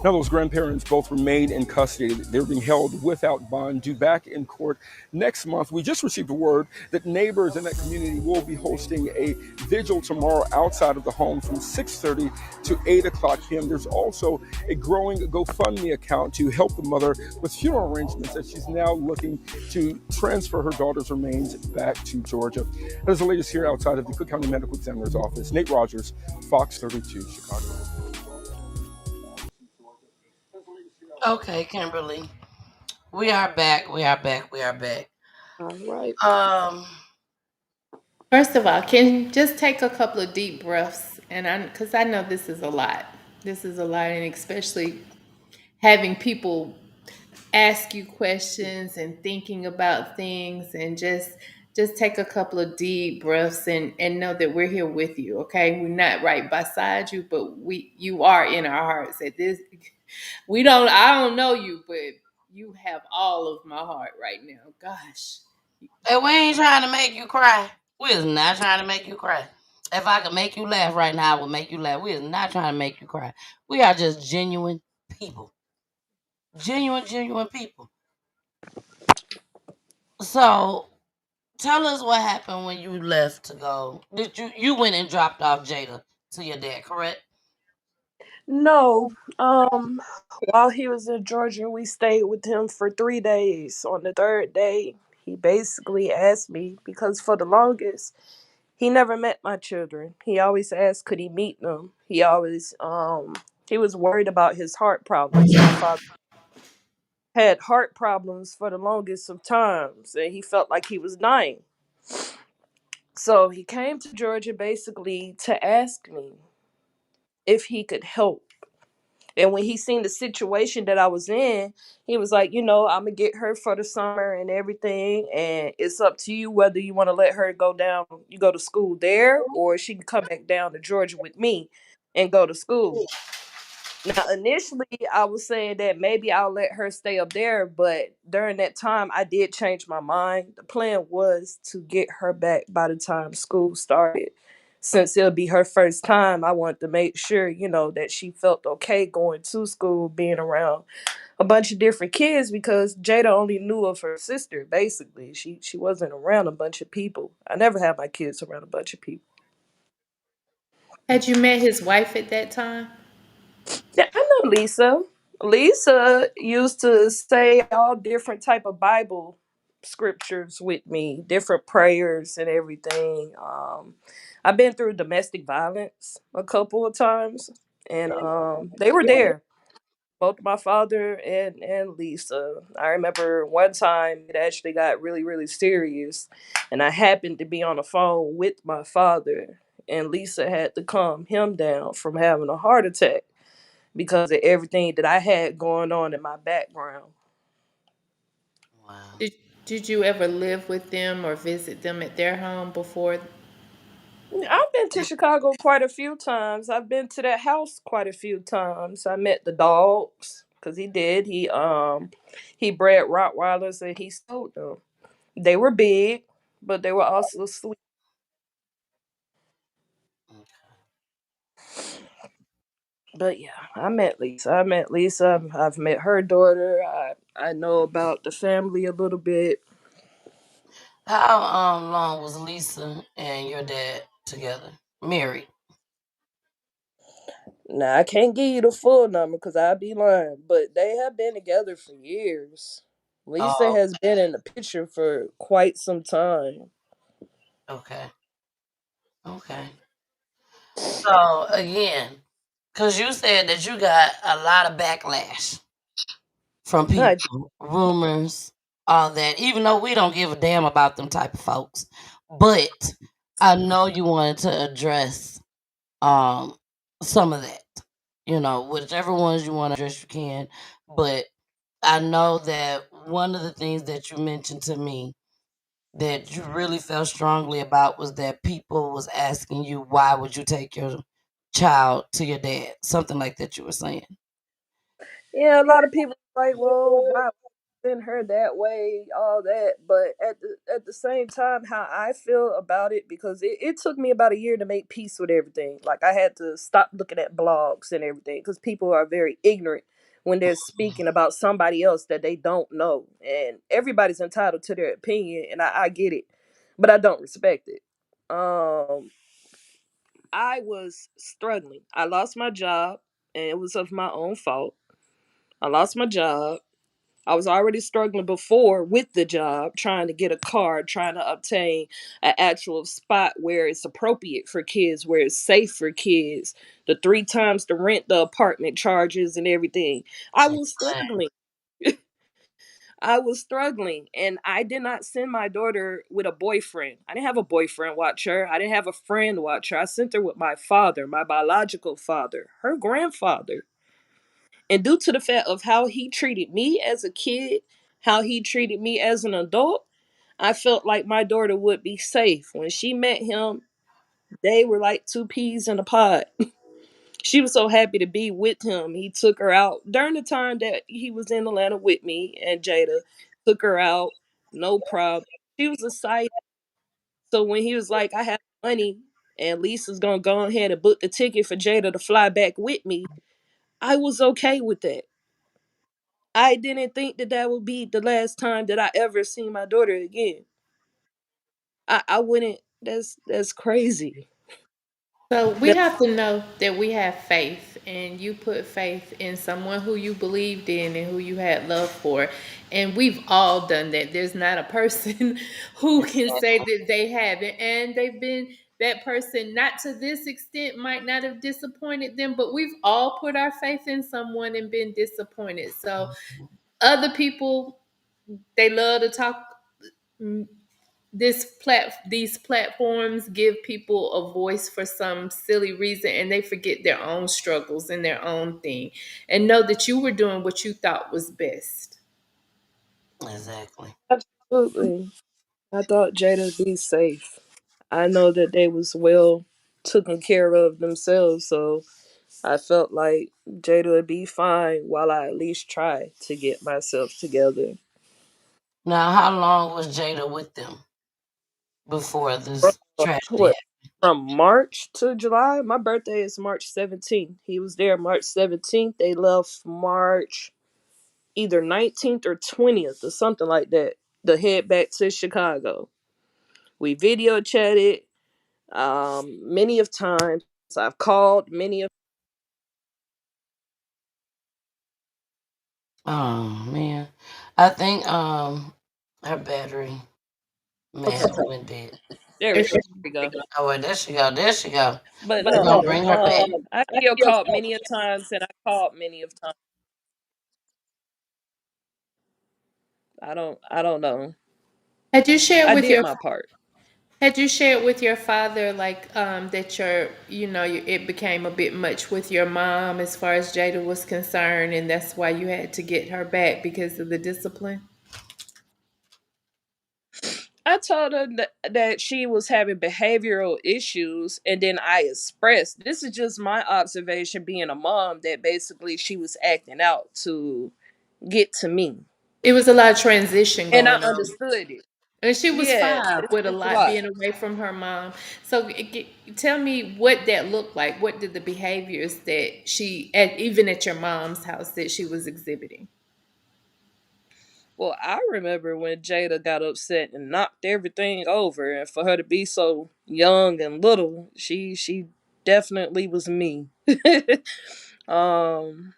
S13: Now, those grandparents both remain in custody. They're being held without bond, due back in court next month. We just received word that neighbors in that community will be hosting a vigil tomorrow outside of the home from 6:30 to 8 o'clock p.m. There's also a growing GoFundMe account to help the mother with funeral arrangements as she's now looking to transfer her daughter's remains back to Georgia. There's the latest here outside of the Cook County Medical Examiner's office. Nate Rogers, Fox 32, Chicago.
S8: Okay, Kimberly. We are back.
S2: All right.
S9: First of all, can you just take a couple of deep breaths? And because I know this is a lot. This is a lot, and especially having people ask you questions and thinking about things, and just take a couple of deep breaths and know that we're here with you. Okay, we're not right beside you, but you are in our hearts. At this, I don't know you, but you have all of my heart right now. Gosh.
S8: And we ain't trying to make you cry. We is not trying to make you cry. If I could make you laugh right now, I would make you laugh. We is not trying to make you cry. We are just genuine people. Genuine people. So tell us what happened when you left to go. Did you went and dropped off Jada to your dad, correct?
S2: No. While he was in Georgia, we stayed with him for 3 days. On the third day, he basically asked me, because for the longest, he never met my children. He always asked, could he meet them? He was worried about his heart problems. My father had heart problems for the longest of times, and he felt like he was dying. So he came to Georgia basically to ask me if he could help. And when he seen the situation that I was in, he was like, I'm going to get her for the summer and everything. And it's up to you whether you want to let her go to school there, or she can come back down to Georgia with me and go to school. Now, initially, I was saying that maybe I'll let her stay up there. But during that time, I did change my mind. The plan was to get her back by the time school started. since it'll be her first time, I want to make sure, that she felt okay going to school, being around a bunch of different kids because Jada only knew of her sister, basically. She wasn't around a bunch of people. I never had my kids around a bunch of people.
S9: Had you met his wife at that time?
S2: Yeah, I know Lisa. Lisa used to say all different type of Bible scriptures with me, different prayers and everything. I've been through domestic violence a couple of times, and they were there. Both my father and Lisa. I remember one time it actually got really really serious, and I happened to be on the phone with my father, and Lisa had to calm him down from having a heart attack because of everything that I had going on in my background.
S8: Wow.
S9: Did you ever live with them or visit them at their home before?
S2: I've been to Chicago quite a few times. I've been to that house quite a few times. I met the dogs because he did. He bred Rottweilers and he sold them. They were big, but they were also sweet. But yeah, I met Lisa. I've met her daughter. I know about the family a little bit.
S8: How long was Lisa and your dad together? Married.
S2: Now I can't give you the full number because I'd be lying, but they have been together for years. Lisa
S8: Oh,
S2: has been in the picture for quite some time.
S8: okay. Okay. So again, because you said that you got a lot of backlash from
S2: I,
S8: people, rumors, all that, even though we don't give a damn about them type of folks. But I know you wanted to address um some of that. Whichever ones you want to address you can. But I know that one of the things that you mentioned to me that you really felt strongly about was that people was asking you why would you take your child to your dad, something like that you were saying.
S2: yeah, a lot of people like, well, why send her that way, all that. But at the same time, how I feel about it, because it took me about a year to make peace with everything. Like I had to stop looking at blogs and everything because people are very ignorant when they're speaking about somebody else that they don't know, and everybody's entitled to their opinion, and I get it, but I don't respect it. Um, I was struggling. I lost my job, and it was of my own fault. I lost my job. I was already struggling before with the job, trying to get a card, trying to obtain an actual spot where it's appropriate for kids, where it's safe for kids. The 3 times the rent, the apartment charges, and everything. I was struggling. I was struggling, and I did not send my daughter with a boyfriend. I didn't have a boyfriend watch her. I didn't have a friend watch her. I sent her with my father, my biological father, her grandfather. And due to the fact of how he treated me as a kid, how he treated me as an adult, I felt like my daughter would be safe. When she met him, they were like two peas in a pod. She was so happy to be with him. He took her out during the time that he was in Atlanta with me and Jada. Took her out, no problem. She was a sight. So when he was like, I have money and Lisa's gonna go ahead and book the ticket for Jada to fly back with me, I was okay with that. I didn't think that that would be the last time that I ever seen my daughter again. I wouldn't. That's crazy.
S9: So we
S2: That,
S9: have to know that we have faith, and you put faith in someone who you believed in and who you had love for. And we've all done that. There's not a person who can say that they haven't. And they've been that person, not to this extent, might not have disappointed them, but we've all put our faith in someone and been disappointed. So other people, they love to talk. These platforms give people a voice for some silly reason, and they forget their own struggles and their own thing, and know that you were doing what you thought was best.
S8: Exactly.
S2: absolutely. I thought Jada would be safe. I know that they was well taken care of themselves, so I felt like Jada would be fine while I at least try to get myself together.
S8: Now, how long was Jada with them before this tragedy
S2: What
S8: happened?
S2: from March to July. My birthday is March 17th. He was there March 17th. They left March either 19th or 20th or something like that to head back to Chicago. We video chatted many of times. I've called many of.
S8: Oh man, I think her battery may
S2: Okay,
S8: have went dead.
S2: there we go. There we go.
S8: Oh well, there she go. There she go.
S2: But
S8: We're gonna
S2: no,
S8: bring her back.
S2: I still called many of times, and I called many of times. I don't know.
S9: Had you shared
S2: I
S9: with
S2: did
S9: your
S2: my part.
S9: Had you shared with your father like that it became a bit much with your mom as far as Jada was concerned, and that's why you had to get her back because of the discipline?
S2: I told her that she was having behavioral issues, and then I expressed this is just my observation being a mom that basically she was acting out to get to me,
S9: It was a lot of transition
S2: and I
S9: going on.
S2: understood it.
S9: And she was
S2: Yeah,
S9: 5 with a
S2: it's a
S9: lot
S2: lot.
S9: being away from her mom. So tell me what that looked like. What did the behaviors that even at your mom's house that she was exhibiting?
S2: Well, I remember when Jada got upset and knocked everything over, and for her to be so young and little, she definitely was me. um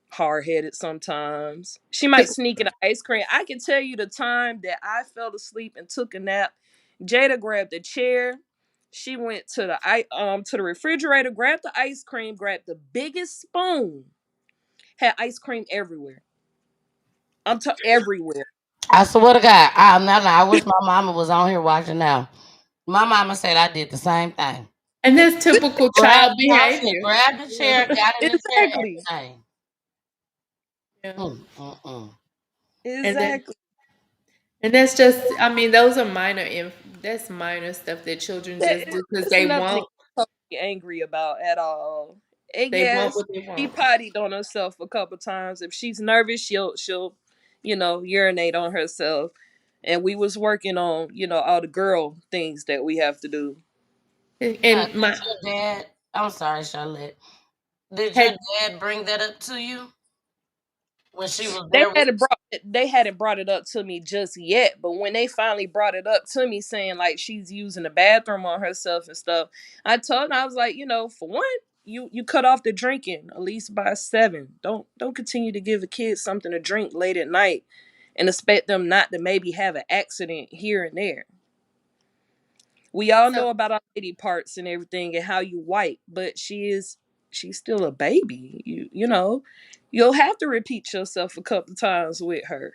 S2: Hard headed sometimes. She might sneak in the ice cream. I can tell you the time that I fell asleep and took a nap. Jada grabbed a chair. She went to the refrigerator, grabbed the ice cream, grabbed the biggest spoon. Had ice cream everywhere. Everywhere.
S8: I swear to God, I wish my mama was on here watching now. My mama said I did the same thing.
S9: And that's typical
S8: Grab,
S9: child
S8: I said,
S9: behavior.
S8: grab the chair, got in the chair,
S2: Exactly.
S8: everything.
S9: Yeah.
S8: Mm.
S9: And that
S2: Exactly.
S9: And that's just, I mean, those are that's minor stuff that children just do because
S2: It's nothing to be angry about at all. And
S9: they want
S2: yes,
S9: what they
S2: she
S9: want.
S2: pottied on herself a couple times. If she's nervous, she'll urinate on herself. And we was working on all the girl things that we have to do.
S9: And
S8: Did your dad, I'm sorry, Charlotte. Did your
S9: had
S8: dad bring that up to you when she was
S2: They
S8: there with
S2: hadn't brought they hadn't brought it up to me just yet, but when they finally brought it up to me, saying like she's using the bathroom on herself and stuff, I told them I was like, for one, you cut off the drinking at least by 7. Don't continue to give a kid something to drink late at night and expect them not to maybe have an accident here and there. We all know about our lady parts and everything and how you wipe, but she's still a baby. You'll have to repeat yourself a couple times with her.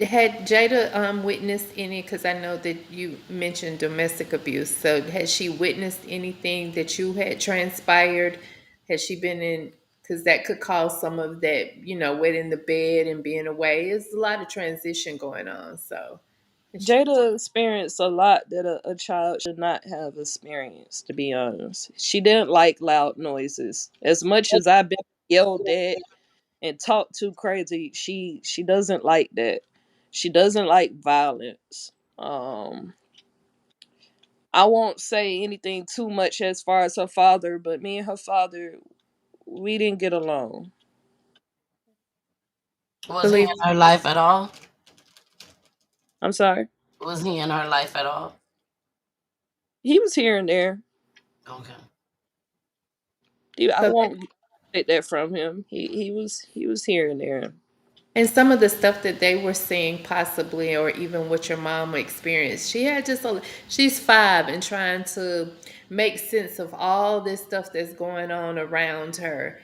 S9: Had Jada witnessed any, because I know that you mentioned domestic abuse. So has she witnessed anything that you had transpired? Has she been in, because that could cause some of that, wet in the bed and being away. There's a lot of transition going on. So
S2: Jada experienced a lot that a child should not have experienced, to be honest. She didn't like loud noises. As much as I've been yelled at and talked to crazy, she doesn't like that. She doesn't like violence. I won't say anything too much as far as her father, but me and her father, we didn't get along.
S8: was he
S9: believe
S8: in her life at all?
S2: I'm sorry.
S8: Was he in her life at all?
S2: He was here and there.
S8: Okay.
S2: I
S9: so.
S2: won't take that from him. He was here and there.
S9: And some of the stuff that they were seeing possibly, or even what your mom experienced, she's 5 and trying to make sense of all this stuff that's going on around her.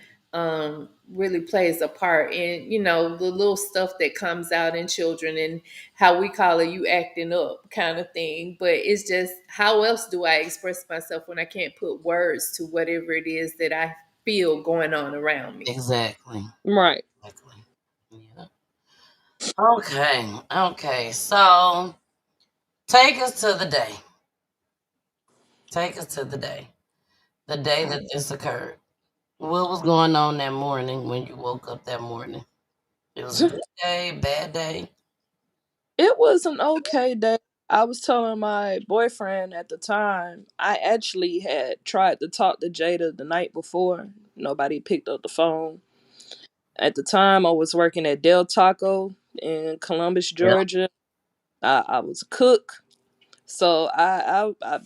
S9: Really plays a part in, the little stuff that comes out in children and how we call it, you acting up kind of thing. But it's just, how else do I express myself when I can't put words to whatever it is that I feel going on around me?
S8: Exactly.
S2: Right.
S8: Exactly. Yeah. Okay. Okay. So take us to the day. Take us to the day. The day that this occurred. What was going on that morning when you woke up that morning? It was a good day, bad day.
S2: It was an okay day. I was telling my boyfriend at the time, I actually had tried to talk to Jada the night before. Nobody picked up the phone. At the time, I was working at Del Taco in Columbus,
S8: Yeah.
S2: Georgia. I was a cook. So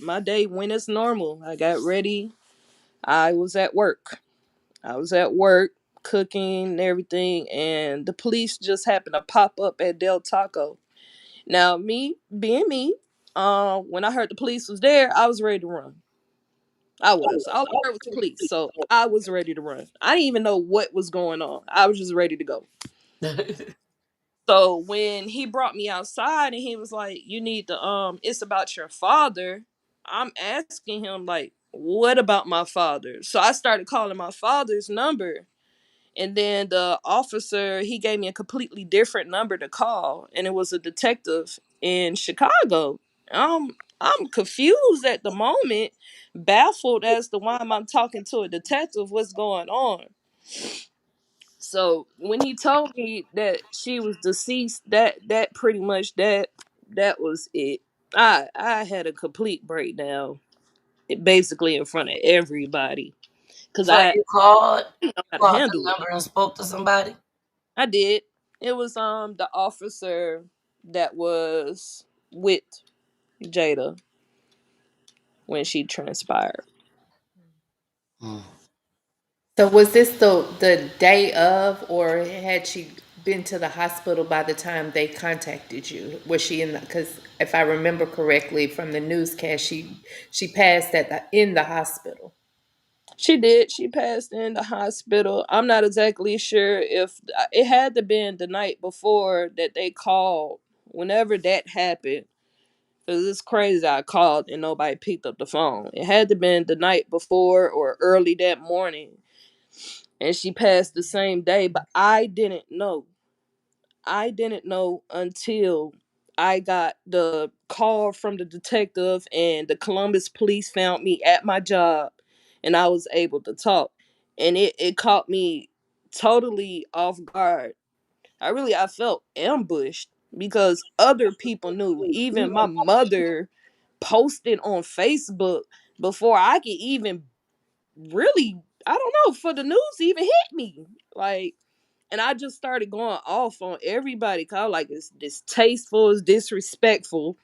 S2: my day went as normal. I got ready. I was at work. I was at work cooking and everything, and the police just happened to pop up at Del Taco. Now, me being me, when I heard the police was there, I was ready to run. I was. All I heard was police, so I was ready to run. I didn't even know what was going on. I was just ready to go. So when he brought me outside and he was like, "You need to it's about your father." I'm asking him like, "What about my father?" So I started calling my father's number. And then the officer, he gave me a completely different number to call, and it was a detective in Chicago. I'm confused at the moment, baffled as to why I'm talking to a detective. What's going on? So when he told me that she was deceased, that pretty much that was it. I had a complete breakdown, basically in front of everybody, because
S8: So
S2: I
S8: you called,
S2: didn't know how to
S8: called the
S2: handle it.
S8: number and spoke to somebody?
S2: I did. It was the officer that was with Jada when she transpired.
S9: So was this the day of, or had she been to the hospital by the time they contacted you? Was she in the? Because if I remember correctly from the newscast, she passed in the hospital.
S2: She did. She passed in the hospital. I'm not exactly sure if it had to been the night before that they called. Whenever that happened, because it's crazy. I called and nobody picked up the phone. It had to been the night before or early that morning, and she passed the same day. But I didn't know. I didn't know until I got the call from the detective and the Columbus police found me at my job and I was able to talk. And it caught me totally off guard. I felt ambushed because other people knew. Even my mother posted on Facebook before I could even really, I don't know, for the news to even hit me. Like, and I just started going off on everybody. Cause I was like, it's distasteful, it's disrespectful.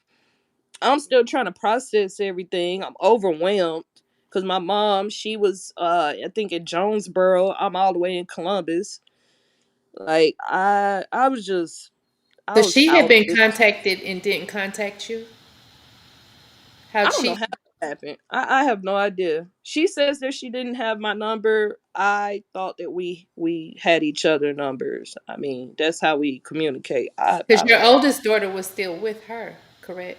S2: I'm still trying to process everything. I'm overwhelmed. Cause my mom, she was I think in Jonesboro. I'm all the way in Columbus. Like I
S9: So
S2: was
S9: she had
S2: out of
S9: been
S2: it.
S9: contacted and didn't contact you.
S2: I
S9: How'd
S2: don't know
S9: she?
S2: how it happened. I have no idea. She says that she didn't have my number. I thought that we had each other numbers. I mean, that's how we communicate. I
S9: Because your
S2: don't know.
S9: oldest daughter was still with her, correct?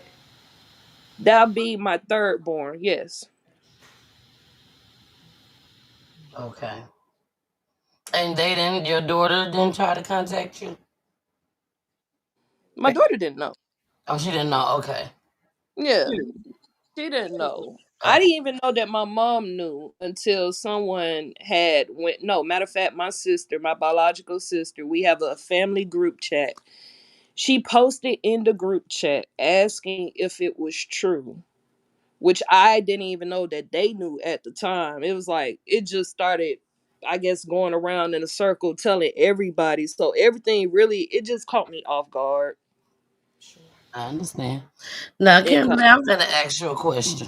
S2: That'll be my third born. Yes,
S8: Okay. And your daughter didn't try to contact you?
S2: my daughter didn't know.
S8: Oh, she didn't know. Okay.
S2: Yeah, she didn't know. I
S8: Okay.
S2: didn't even know that my mom knew until someone had went. No, matter of fact, my sister, my biological sister, we have a family group chat. She posted in the group chat asking if it was true, which I didn't even know that they knew at the time. It was like it just started, I guess, going around in a circle telling everybody. So everything really, it just caught me off guard.
S8: I understand. Now,
S2: It caught.
S8: Kimberly, I'm gonna ask you a question.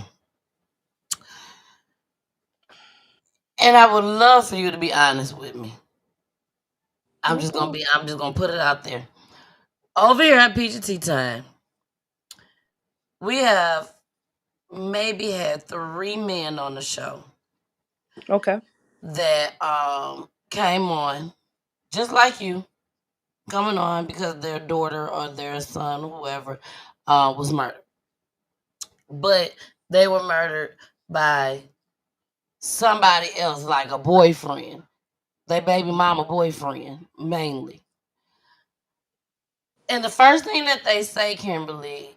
S8: And I would love for you to be honest with me.
S2: Okay.
S8: I'm just gonna put it out there. Over here at PGT time, we have maybe had 3 men on the show
S2: Okay.
S8: that came on just like you, coming on because their daughter or their son, whoever, was murdered. But they were murdered by somebody else, like a boyfriend, their baby mama boyfriend, mainly. And the first thing that they say, Kimberly,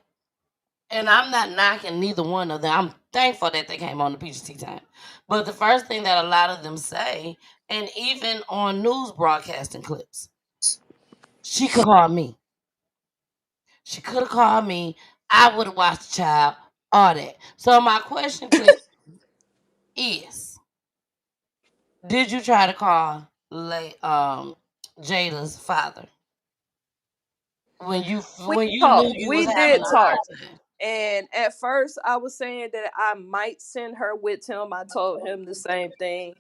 S8: and I'm not knocking neither one of them. I'm thankful that they came on the PGT time. But the first thing that a lot of them say, and even on news broadcasting clips, she could call me. She could have called me I would have watched the child, all that. So my question to you is, did you try to call Jada's father
S2: We
S8: when you knew
S2: talked.
S8: you was
S2: We
S8: having
S2: did
S8: a
S2: talk.
S8: hard time?
S2: And at first, I was saying that I might send her with him. I told him the same thing.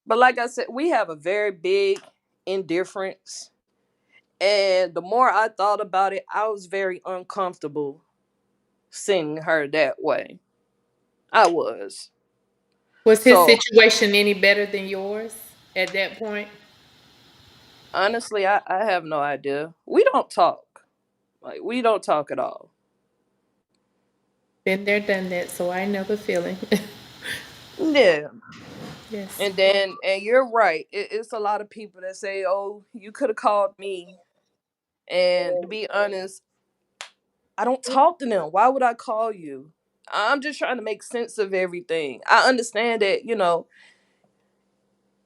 S2: But like I said, we have a very big indifference. And the more I thought about it, I was very uncomfortable sending her that way. I was.
S9: Was his
S2: So
S9: situation any better than yours at that point?
S2: honestly, I have no idea. We don't talk. Like, we don't talk at all.
S9: Been there, done that, so I know the feeling.
S2: Yeah.
S9: Yes.
S2: And you're right. It's a lot of people that say, "Oh, you could have called me." And to be honest, I don't talk to them. Why would I call you? I'm just trying to make sense of everything. I understand that,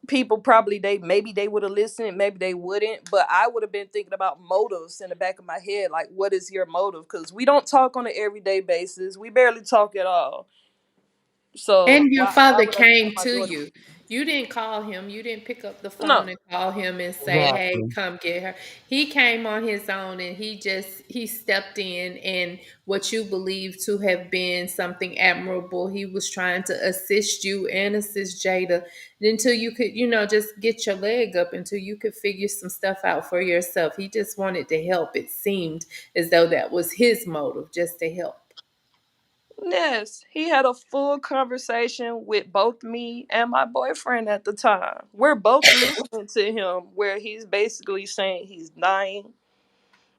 S2: people probably they would have listened, maybe they wouldn't, but I would have been thinking about motives in the back of my head, like what is your motive? Because we don't talk on an everyday basis. We barely talk at all. So
S9: And your
S2: why
S9: father
S2: would I tell
S9: came
S2: my
S9: to
S2: daughter?
S9: you. You didn't call him. You didn't pick up the phone
S2: No.
S9: and call him and say, "Hey,
S8: Exactly.
S9: come get her." He came on his own and he stepped in, and what you believe to have been something admirable, he was trying to assist you and assist Jada until you could, just get your leg up until you could figure some stuff out for yourself. He just wanted to help. It seemed as though that was his motive, just to help.
S2: Yes, he had a full conversation with both me and my boyfriend at the time. We're both listening to him, where he's basically saying he's dying,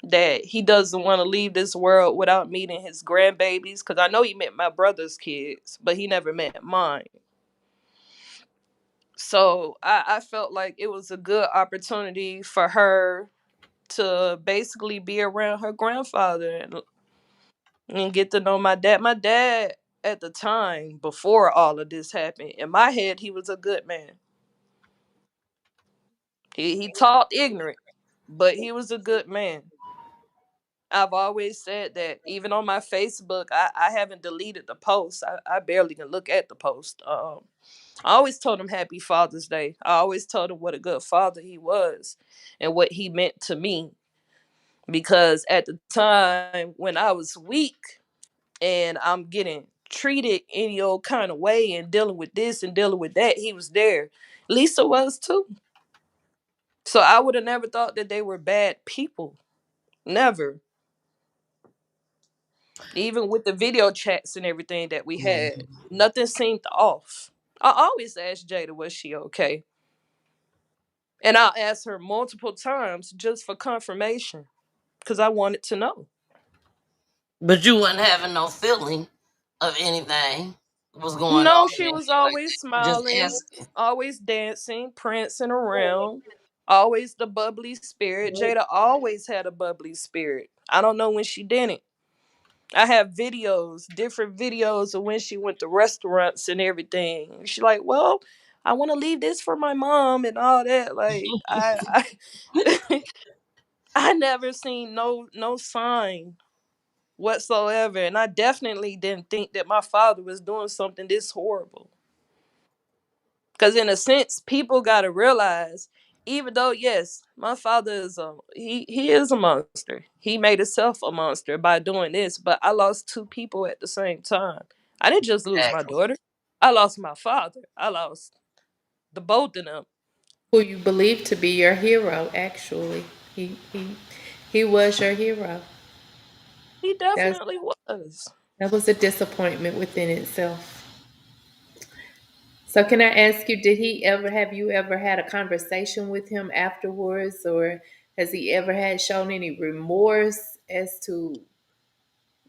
S2: that he doesn't want to leave this world without meeting his grandbabies. Because I know he met my brother's kids, but he never met mine. So I felt like it was a good opportunity for her to basically be around her grandfather and get to know my dad. My dad, at the time, before all of this happened, in my head, he was a good man. He talked ignorant, but he was a good man. I've always said that. Even on my Facebook, I haven't deleted the post. I barely can look at the post. I always told him Happy Father's Day. I always told him what a good father he was and what he meant to me. Because at the time when I was weak and I'm getting treated any old kind of way and dealing with this and dealing with that, he was there. Lisa was too. So I would have never thought that they were bad people. Never. Even with the video chats and everything that we had, nothing seemed off. I always asked Jada, was she okay? And I'll ask her multiple times just for confirmation because I wanted to know.
S8: But you wasn't having no feeling of anything was going
S2: No,
S8: on
S2: she
S8: or
S2: was
S8: anything like
S2: always
S8: that. You just
S2: smiling,
S8: asking.
S2: always dancing, prancing around, always the bubbly spirit. Jada always had a bubbly spirit. I don't know when she didn't. I have videos, different videos of when she went to restaurants and everything. She like, well, I want to leave this for my mom and all that. Like, I I never seen no sign whatsoever, and I definitely didn't think that my father was doing something this horrible. Because in a sense, people got to realize, even though yes, my father is he is a monster. He made himself a monster by doing this. But I lost two people at the same time. I didn't just lose my
S8: Exactly.
S2: daughter. I lost my father. I lost the both of them.
S9: Who you believe to be your hero, actually. He was your hero.
S2: He
S9: That's
S2: definitely was.
S9: that was a disappointment within itself. So can I ask you, did he ever have you ever had a conversation with him afterwards, or has he ever had shown any remorse as to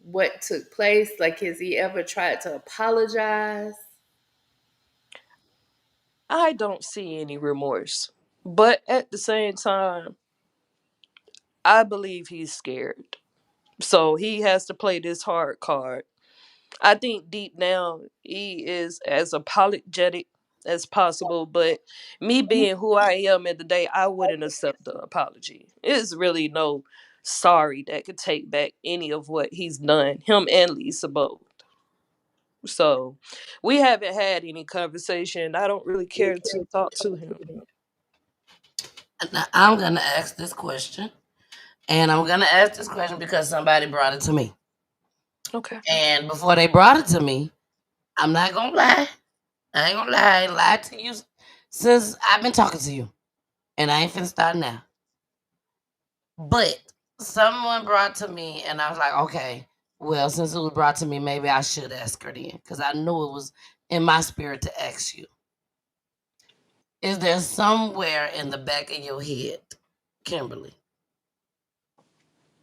S9: what took place? Like, has he ever tried to apologize?
S2: I don't see any remorse, but at the same time, I believe he's scared. So he has to play this hard card. I think deep down he is as apologetic as possible, but me being who I am at the day, I wouldn't accept the apology. It's really no sorry that could take back any of what he's done, him and Lisa both. So we haven't had any conversation. I don't really care to talk to him.
S8: Now, I'm gonna ask this question, and I'm gonna ask this question because somebody brought it to me.
S2: Okay.
S8: And before they brought it to me, I'm not gonna lie. I ain't gonna lie. I ain't lied to you since I've been talking to you, and I ain't finna start now. But someone brought to me, and I was like, okay, well, since it was brought to me, maybe I should ask her then, because I knew it was in my spirit to ask you. Is there somewhere in the back of your head, Kimberly,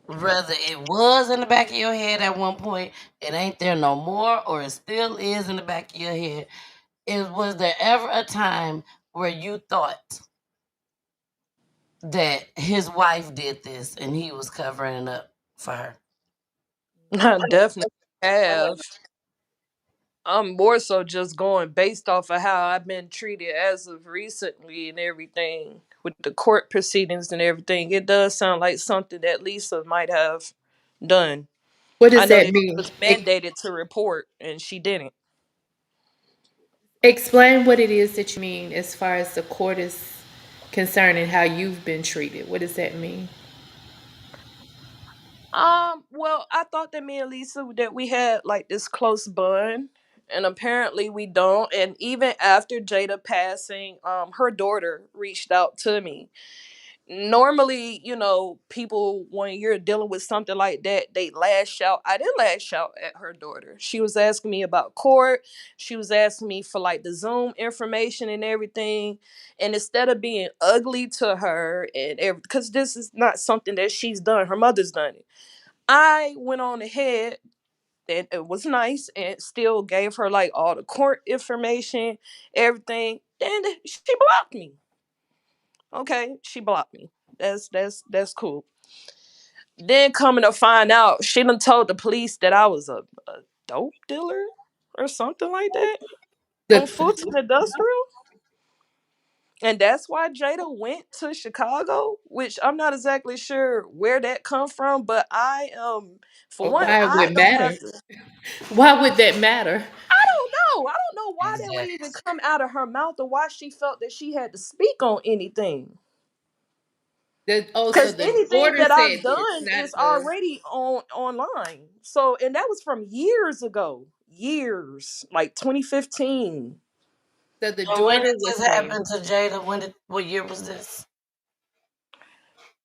S8: whether it was in the back of your head at one point, it ain't there no more, or it still is in the back of your head, was there ever a time where you thought that his wife did this and he was covering it up for her?
S2: I definitely have. I'm more so just going based off of how I've been treated as of recently and everything with the court proceedings and everything. It does sound like something that Lisa might have done.
S9: What
S2: I
S9: does
S2: know
S9: that
S2: that she
S9: mean?
S2: was mandated to report and she didn't.
S9: Explain what it is that you mean as far as the court is concerned and how you've been treated. What does that mean?
S2: Well, I thought that me and Lisa that we had like this close bond, and apparently we don't. And even after Jada passing, her daughter reached out to me. Normally, people when you're dealing with something like that, they lash out. I didn't lash out at her daughter. She was asking me about court. She was asking me for like the Zoom information and everything. And instead of being ugly to her and because this is not something that she's done, her mother's done it. I went on ahead and it was nice and still gave her like all the court information, everything. And she blocked me. Okay, she blocked me. That's cool. Then coming to find out, she done told the police that I was a dope dealer or something like that on Fulton Industrial. And that's why Jada went to Chicago, which I'm not exactly sure where that come from, but I for one,
S9: Why would
S2: I
S9: it
S2: don't have
S9: matter?
S2: to.
S9: Why would that matter?
S2: I don't know. I don't know why that would even
S8: Exactly.
S2: come out of her mouth or why she felt that she had to speak on anything.
S9: So
S2: Because
S9: the
S2: anything
S9: daughter
S2: that I've
S9: said this,
S2: done
S9: not
S2: is
S9: the.
S2: already online. So, and that was from years ago. Years, like 2015.
S9: So the
S8: And when did
S9: daughter was
S8: this
S9: saying.
S8: happen to Jada? What year was this?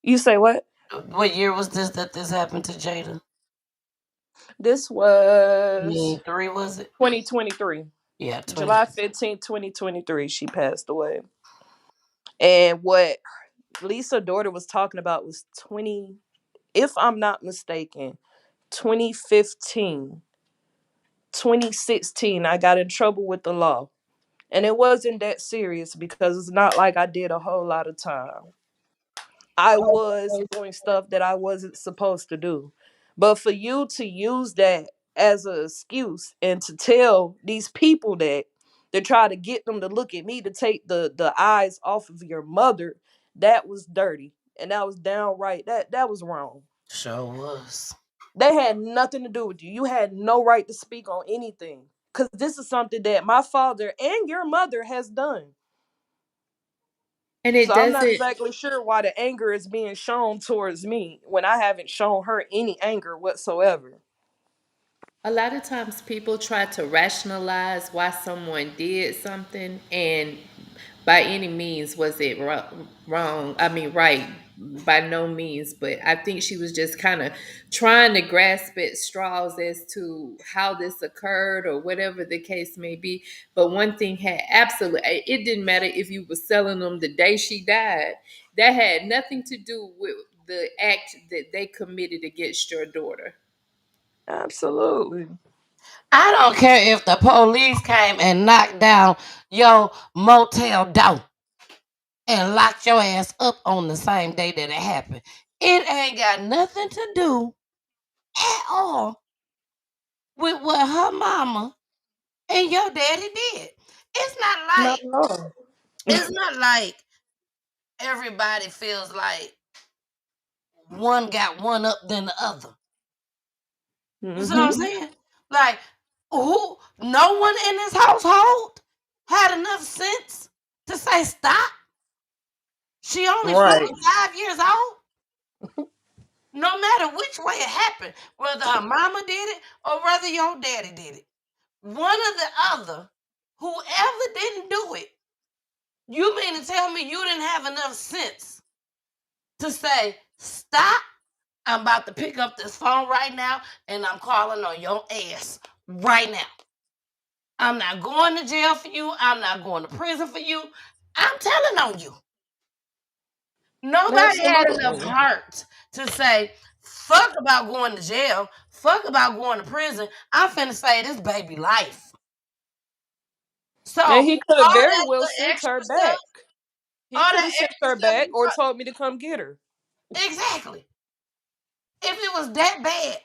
S2: You say what?
S8: What year was this that this happened to Jada?
S2: This was
S8: 23, was it?
S2: 2023.
S8: Yeah, 20.
S2: July 15th, 2023, she passed away. And what Lisa's daughter was talking about was 20, if I'm not mistaken, 2015, 2016. I got in trouble with the law. And it wasn't that serious because it's not like I did a whole lot of time. I was doing stuff that I wasn't supposed to do. But for you to use that as an excuse and to tell these people that to try to get them to look at me to take the eyes off of your mother, that was dirty. And that was downright that was wrong.
S8: Sure was.
S2: They had nothing to do with you. You had no right to speak on anything. Cause this is something that my father and your mother has done.
S9: And
S2: So
S9: it
S2: I'm not
S9: doesn't.
S2: exactly sure why the anger is being shown towards me when I haven't shown her any anger whatsoever.
S9: A lot of times people try to rationalize why someone did something, and by any means was it wrong. I mean, right, by no means, but I think she was just kind of trying to grasp at straws as to how this occurred or whatever the case may be. But one thing had absolutely, it didn't matter if you were selling them the day she died. That had nothing to do with the act that they committed against your daughter.
S2: Absolutely.
S8: I don't care if the police came and knocked down your motel door and locked your ass up on the same day that it happened. It ain't got nothing to do at all with what her mama and your daddy did. It's not
S2: Not
S8: like
S2: at all.
S8: it's not like everybody feels like one got one up than the other. You see what I'm
S2: Mm-hmm.
S8: saying? Like, who? No one in this household had enough sense to say stop. She only
S2: Right.
S8: 45 years old. No matter which way it happened, whether her mama did it or whether your daddy did it, one or the other, whoever didn't do it, you mean to tell me you didn't have enough sense to say stop? I'm about to pick up this phone right now and I'm calling on your ass right now. I'm not going to jail for you. I'm not going to prison for you. I'm telling on you. Nobody had enough
S2: Absolutely.
S8: heart to say, fuck about going to jail, fuck about going to prison. I'm finna say this baby life. So
S2: And
S8: all
S2: he could have very
S8: that
S2: well
S8: little
S2: sent
S8: extra
S2: her
S8: stuff,
S2: back. He
S8: all
S2: could
S8: that
S2: have sent
S8: extra
S2: her
S8: stuff
S2: back
S8: you
S2: or told me to come get her.
S8: exactly. If it was that bad,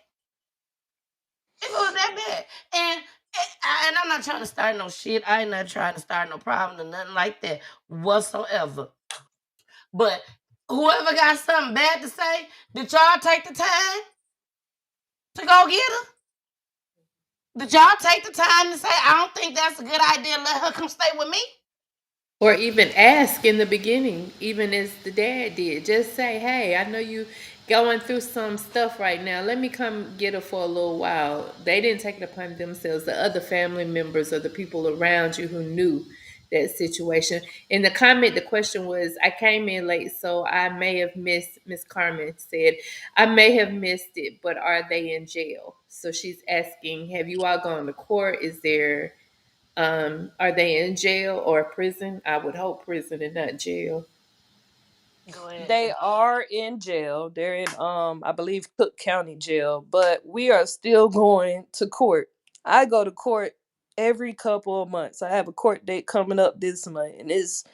S8: if it was that bad, and I'm not trying to start no shit. I ain't not trying to start no problem or nothing like that whatsoever. But whoever got something bad to say, did y'all take the time to go get her? Did y'all take the time to say, I don't think that's a good idea, let her come stay with me?
S9: Or even ask in the beginning, even as the dad did. Just say, hey, I know you going through some stuff right now. Let me come get her for a little while. They didn't take it upon themselves. The other family members or the people around you who knew that situation. In the comment, the question was, I came in late, so I may have missed, Miss Carmen said, I may have missed it, but are they in jail? So she's asking, have you all gone to court? Is there are they in jail or prison? I would hope prison and not jail.
S8: Go ahead,
S2: They
S8: Jay.
S2: are in jail. They're in I believe Cook County jail, but we are still going to court. I go to court every couple of months. I have a court date coming up this month and it's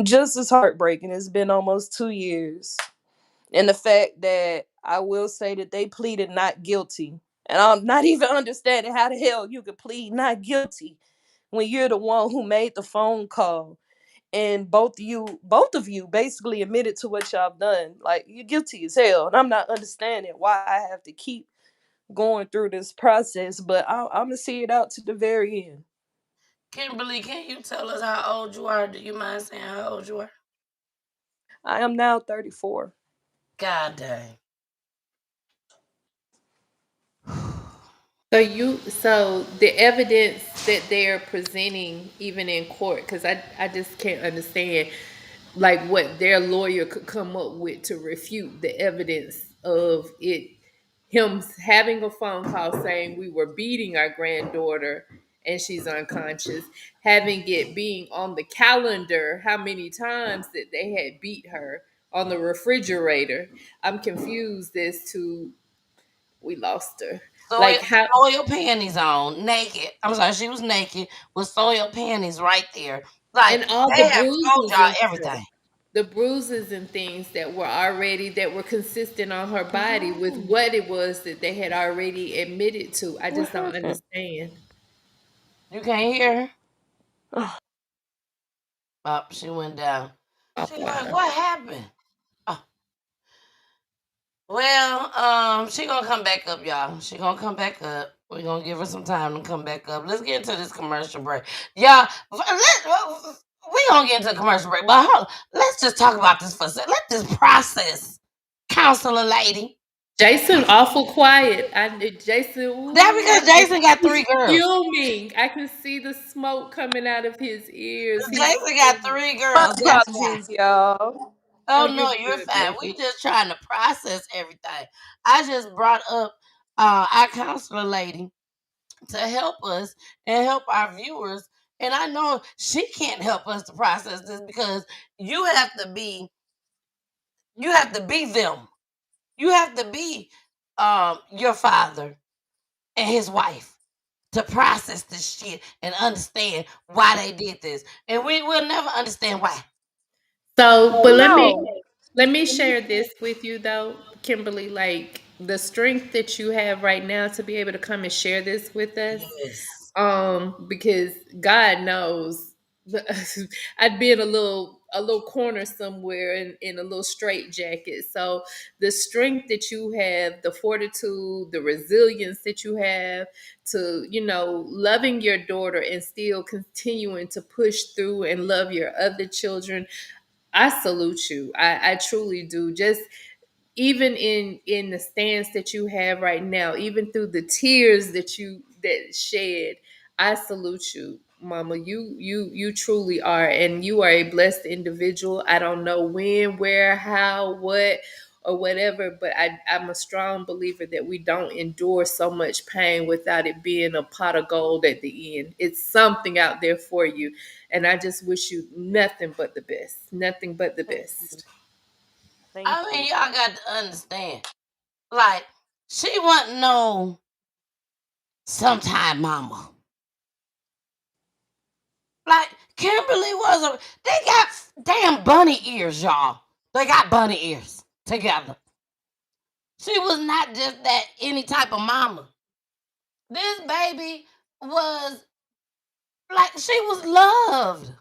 S2: just as heartbreaking. It's been almost 2 years. And the fact that I will say that they pleaded not guilty. And I'm not even understanding how the hell you could plead not guilty when you're the one who made the phone call and both of you basically admitted to what y'all done. Like you're guilty as hell. And I'm not understanding why I have to keep going through this process, but I'm gonna see it out to the very end.
S8: Kimberly, can you tell us how old you are? Do you mind saying how old you are?
S2: I am now 34.
S8: God dang.
S9: So the evidence that they're presenting even in court, because I just can't understand like what their lawyer could come up with to refute the evidence of it, him having a phone call saying we were beating our granddaughter and she's unconscious, having it being on the calendar how many times that they had beat her on the refrigerator. I'm confused as to we lost her.
S8: Soil,
S9: Like how
S8: soil panties on, naked. I'm sorry, she was naked with soil panties right there. Like,
S9: and all the
S8: they have told
S9: bruises
S8: y'all
S9: and stuff.
S8: everything.
S9: The bruises and things that were consistent on her body with
S8: Mhm.
S9: what it was that they had already admitted to. I just don't
S2: Mhm.
S9: understand.
S8: You can't hear her? Oh, she went down. She like,
S9: Offline.
S8: what happened? Oh, well, she gonna come back up, y'all. She gonna come back up. We're gonna give her some time to come back up. Let's get into this commercial break. Y'all, we gonna get into a commercial break, but let's just talk about this for a second. Let this process, counselor lady.
S9: Jason awful quiet. Jason,
S8: That
S9: ooh,
S8: because Jason got
S9: he's
S8: 3 girls.
S9: fuming. I can see the smoke coming out of his ears. He's
S8: Jason got
S9: fuming.
S8: 3 girls.
S2: My
S8: That's why.
S2: apologies, y'all.
S8: Oh
S9: Oh,
S8: no,
S9: you're
S8: you're
S9: good,
S8: fine. We
S9: baby.
S8: just trying to process everything. I just brought up our counselor lady to help us and help our viewers. And I know she can't help us to process this because you have to be you have to be them. You have to be your father and his wife to process this shit and understand why they did this. And we will never understand why.
S9: So, but
S2: No.
S9: let me share this with you though, Kimberly, like the strength that you have right now to be able to come and share this with us.
S8: Yes.
S9: Because God knows I'd be in a little a little corner somewhere in a little straight jacket. So the strength that you have, the fortitude, the resilience that you have to, loving your daughter and still continuing to push through and love your other children, I salute you. I truly do. Just even in the stance that you have right now, even through the tears that shed, I salute you, mama. You truly are, and you are a blessed individual. I don't know when, where, how, what, or whatever, but I'm a strong believer that we don't endure so much pain without it being a pot of gold at the end. It's something out there for you, and I just wish you nothing but the best. Nothing but the best.
S2: Thank
S8: I mean,
S2: you.
S8: y'all got to understand. Like, she wasn't no sometime mama. Like, Kimberly was a. They got damn bunny ears, y'all. They got bunny ears together. She was not just that any type of mama. This baby was like she was loved.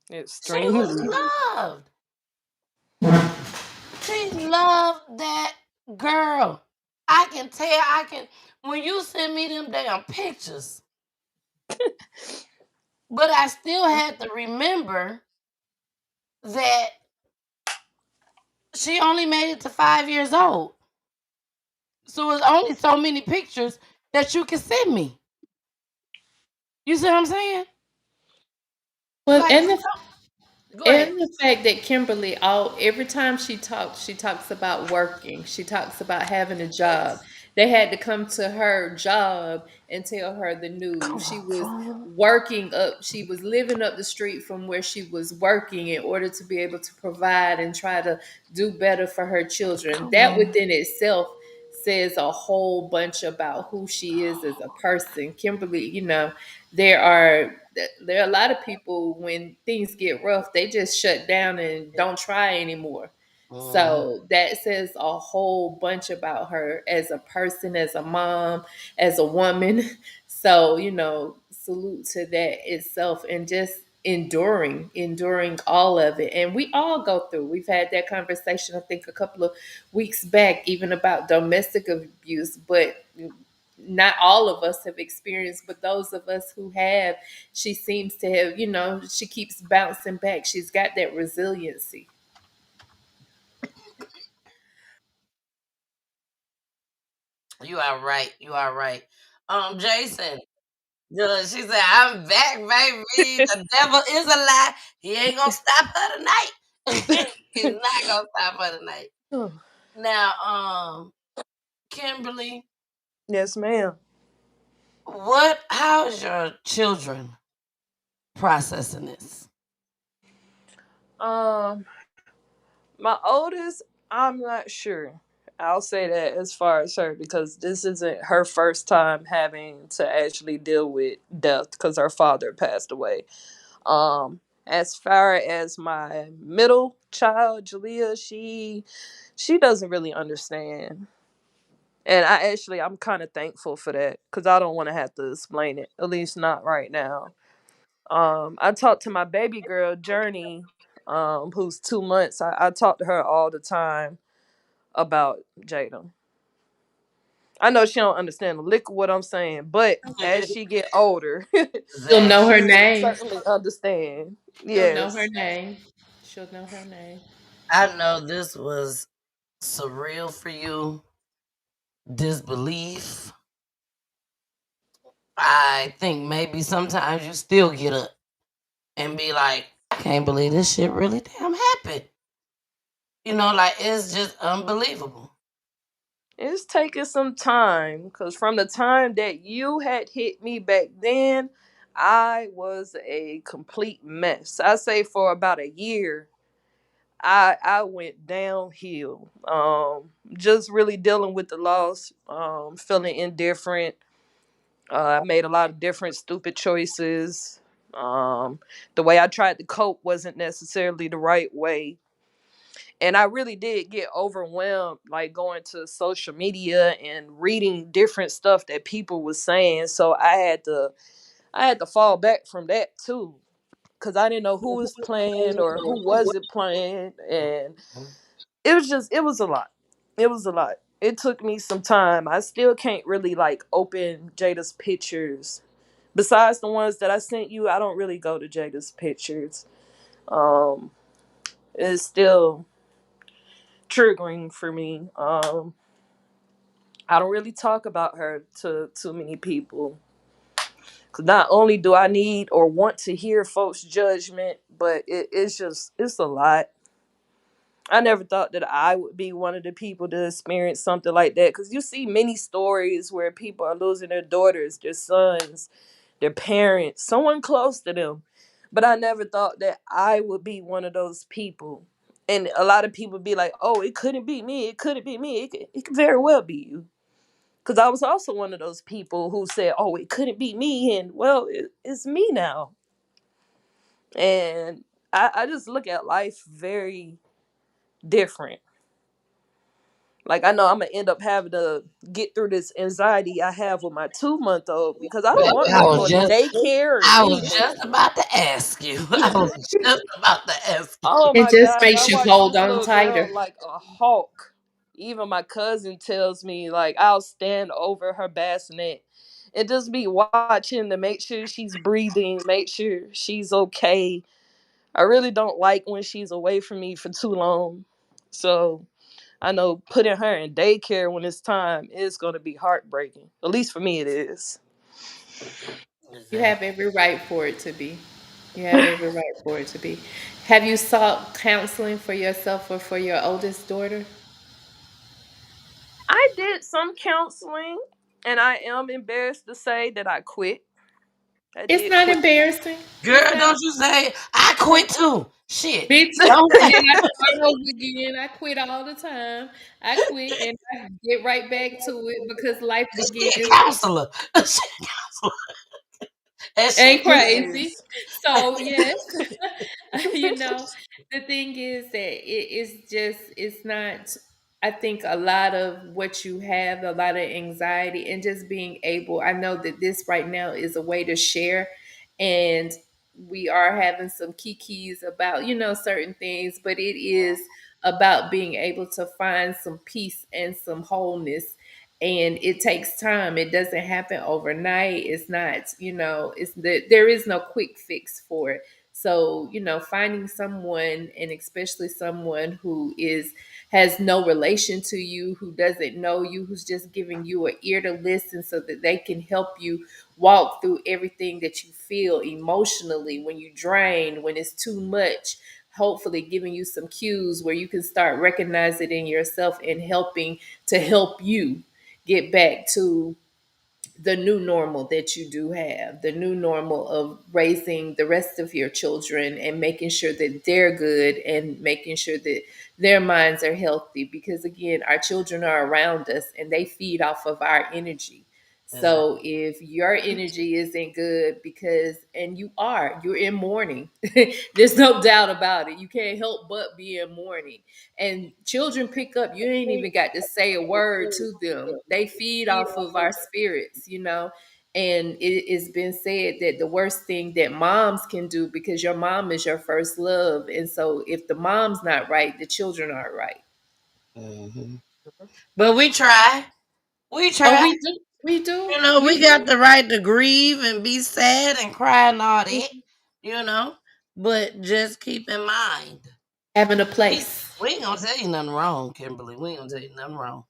S8: She
S2: Extremely.
S8: was loved. She loved that girl. I can tell. When you send me them damn pictures. But I still had to remember that she only made it to 5 years old. So it's only so many pictures that you can send me. You see what I'm saying?
S9: Well,
S8: Like,
S9: and the
S8: go ahead.
S9: And the fact that Kimberly, every time she talks about working. She talks about having a job.
S8: Yes.
S9: They had to come to her job and tell her the news.
S8: Come
S9: She
S8: on,
S9: was
S8: phone.
S9: working up, she was living up the street from where she was working in order to be able to provide and try to do better for her children.
S8: Come
S9: That
S8: on.
S9: within itself says a whole bunch about who she is as a person. Kimberly, there are there are a lot of people when things get rough, they just shut down and don't try anymore.
S8: Mhm.
S9: So that says a whole bunch about her as a person, as a mom, as a woman. So, salute to that itself and just enduring all of it. And we all go through. We've had that conversation, I think, a couple of weeks back, even about domestic abuse, but not all of us have experienced, but those of us who have, she seems to have, she keeps bouncing back. She's got that resiliency.
S8: You are right. You are right. Jason. She said, I'm back, baby. The devil is a lie. He ain't gonna stop her tonight. He's not gonna stop her tonight. Now, Kimberly,
S2: Yes, ma'am.
S8: how's your children processing this?
S2: Um, my oldest, I'm not sure. I'll say that as far as her because this isn't her first time having to actually deal with death because her father passed away. As far as my middle child, Jalea, she doesn't really understand. And I'm kind of thankful for that because I don't want to have to explain it, at least not right now. I talk to my baby girl, Journey, who's 2 months. I talk to her all the time about Jada. I know she don't understand a lick of what I'm saying, but as she get older,
S9: She'll know
S8: Exactly.
S9: her
S2: she will
S9: name.
S2: certainly understand.
S9: She'll know her
S2: Yes.
S9: name. She'll know her name.
S8: I know this was surreal for you, disbelief. I think maybe sometimes you still get up and be like, I can't believe this shit really damn happened. Like it's just unbelievable.
S2: It's taking some time because from the time that you had hit me back then, I was a complete mess. I say for about a year, I went downhill. Just really dealing with the loss, feeling indifferent. I made a lot of different stupid choices. The way I tried to cope wasn't necessarily the right way. And I really did get overwhelmed, like going to social media and reading different stuff that people was saying. So I had to fall back from that too, because I didn't know who was playing or who wasn't playing, and it was a lot. It was a lot. It took me some time. I still can't really like open Jada's pictures. Besides the ones that I sent you, I don't really go to Jada's pictures. Um, it's still triggering for me. I don't really talk about her to too many people. Cause not only do I need or want to hear folks' judgment, but it's a lot. I never thought that I would be one of the people to experience something like that. Cause you see many stories where people are losing their daughters, their sons, their parents, someone close to them. But I never thought that I would be one of those people. And a lot of people be like, "Oh, it couldn't be me. It couldn't be me. It could very well be you." Because I was also one of those people who said, "Oh, it couldn't be me," and well, it's me now. And I just look at life very different. Like I know I'm gonna end up having to get through this anxiety I have with my 2 month old because I don't
S8: Baby,
S2: want her going to daycare or
S8: I was just
S2: anything.
S8: about to ask you. I was just about to ask you.
S2: Oh
S9: It
S2: my
S9: just
S2: gosh, I
S9: makes you
S2: watch
S9: hold
S2: this
S9: on
S2: little girl
S9: tighter.
S2: like a hawk. Even my cousin tells me like I'll stand over her bassinet and just be watching to make sure she's breathing, make sure she's okay. I really don't like when she's away from me for too long. So I know putting her in daycare when it's time is going to be heartbreaking. At least for me, it is.
S9: You have every right for it to be. You have every right for it to be. Have you sought counseling for yourself or for your oldest daughter?
S2: I did some counseling, and I am embarrassed to say that I quit. I
S9: It's
S2: did
S9: not
S2: quit.
S9: embarrassing. It's
S8: Girl,
S9: not.
S8: don't you say I quit too. Shit.
S9: Me too.
S8: Don't
S9: And then I struggle again. I quit all the time. I quit and I get right back to it because life
S8: she a
S9: begins.
S8: counselor. She a counselor. And she
S9: Ain't
S8: quit.
S9: crazy. So yes, you know, the thing is that it's just it's not. I think a lot of what you have, a lot of anxiety, and just being able. I know that this right now is a way to share, and we are having some kikis about certain things, but it is about being able to find some peace and some wholeness, and it takes time. It doesn't happen overnight. It's not, it's that there is no quick fix for it. So, finding someone, and especially someone who has no relation to you, who doesn't know you, who's just giving you an ear to listen so that they can help you walk through everything that you feel emotionally when you drain, when it's too much, hopefully giving you some cues where you can start recognizing it in yourself and helping to help you get back to the new normal that you do have, the new normal of raising the rest of your children and making sure that they're good and making sure that their minds are healthy. Because again, our children are around us and they feed off of our energy.
S8: Exactly.
S9: So if your energy isn't good, and you're in mourning, there's no doubt about it. You can't help but be in mourning. And children pick up, you ain't even got to say a word to them. They feed off of our spirits. And it's been said that the worst thing that moms can do, because your mom is your first love. And so if the mom's not right, the children aren't right.
S8: Mhm. But we try. We
S9: Oh,
S8: try.
S9: we do. We do.
S8: We
S9: We
S8: got
S9: do.
S8: the right to grieve and be sad and cry and all that, you know. But just keep in mind,
S9: Having a
S8: we,
S9: place.
S8: we ain't gonna tell you nothing wrong, Kimberly. We ain't gonna tell you nothing wrong.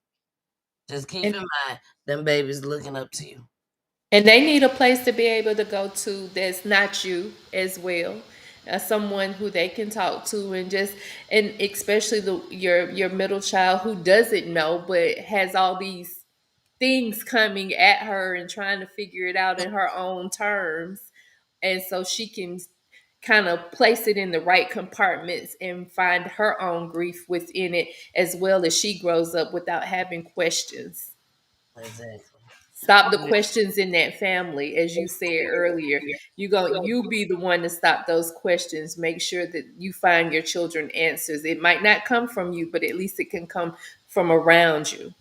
S8: Just keep
S9: And
S8: in mind, them babies looking up to you.
S9: And they need a place to be able to go to that's not you as well. Someone who they can talk to, and especially your middle child who doesn't know but has all these things coming at her and trying to figure it out in her own terms. And so she can kind of place it in the right compartments and find her own grief within it, as well as she grows up without having questions.
S8: Exactly.
S9: Stop the questions in that family, as you said earlier. You be the one to stop those questions. Make sure that you find your children answers. It might not come from you, but at least it can come from around you.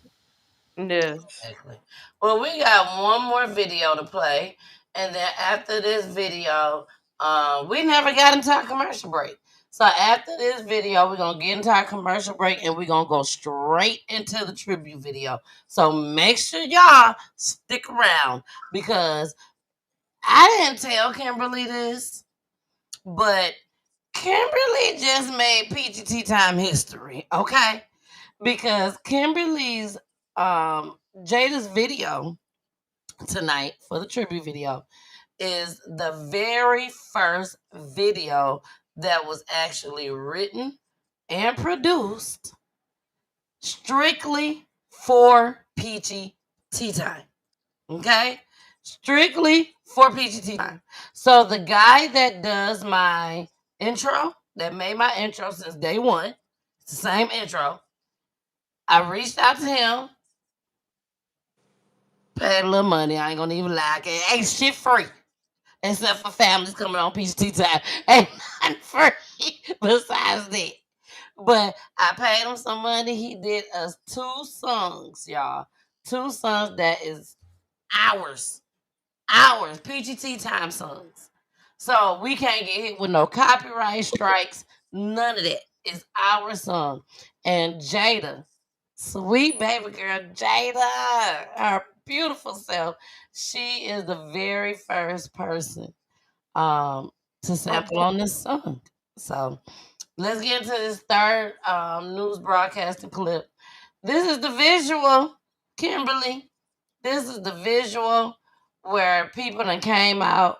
S2: Yes.
S8: Exactly. Well, we got one more video to play, and then after this video, We never got into our commercial break. So after this video, we're gonna get into our commercial break and we're gonna go straight into the tribute video. So make sure y'all stick around because I didn't tell Kimberly this, but Kimberly just made PGT time history, okay? Because Kimberly's Jada's video tonight for the tribute video is the very first video that was actually written and produced strictly for Peachy Tea Time. Okay? Strictly for Peachy Tea Time. So the guy that does my intro, that made my intro since day one, it's the same intro. I reached out to him, paid a little money. I ain't gonna even lie. Ain't shit free. Except for families coming on Peachy Tea Time. Ain't nothing free besides that. But I paid him some money. He did us 2 songs, y'all. 2 songs that is ours. Ours. PGT time songs. So we can't get hit with no copyright strikes. None of that. It's our song. And Jada, sweet baby girl, Jada, her beautiful self, she is the very first person to sample on this song. So let's get into this third news broadcasting clip. This is the visual, Kimberly. This is the visual where people that came out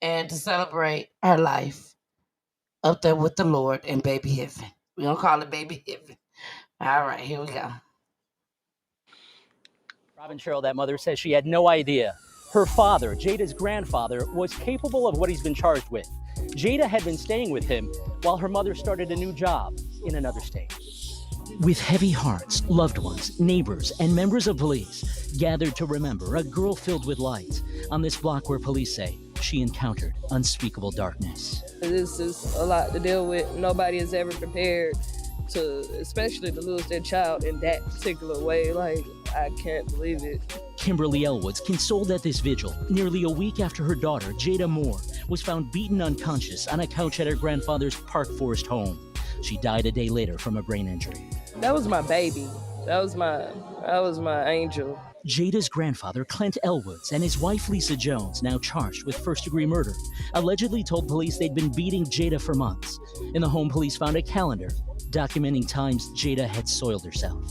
S8: and to celebrate her life up there with the Lord in baby heaven. We don't call it baby heaven. All right, here we go.
S16: Robin Cheryl, that mother, says she had no idea her father, Jada's grandfather, was capable of what he's been charged with. Jada had been staying with him while her mother started a new job in another state. With heavy hearts, loved ones, neighbors, and members of police gathered to remember a girl filled with light on this block where police say she encountered unspeakable darkness.
S17: This is a lot to deal with. Nobody is ever prepared to, especially to lose their child in that particular way. Like, I can't believe it.
S16: Kimberly Elwoods consoled at this vigil nearly a week after her daughter, Jada Moore, was found beaten unconscious on a couch at her grandfather's Park Forest home. She died a day later from a brain injury.
S17: That was my baby. That was my angel.
S16: Jada's grandfather, Clint Elwoods, and his wife, Lisa Jones, now charged with first-degree murder, allegedly told police they'd been beating Jada for months. In the home, police found a calendar documenting times Jada had soiled herself.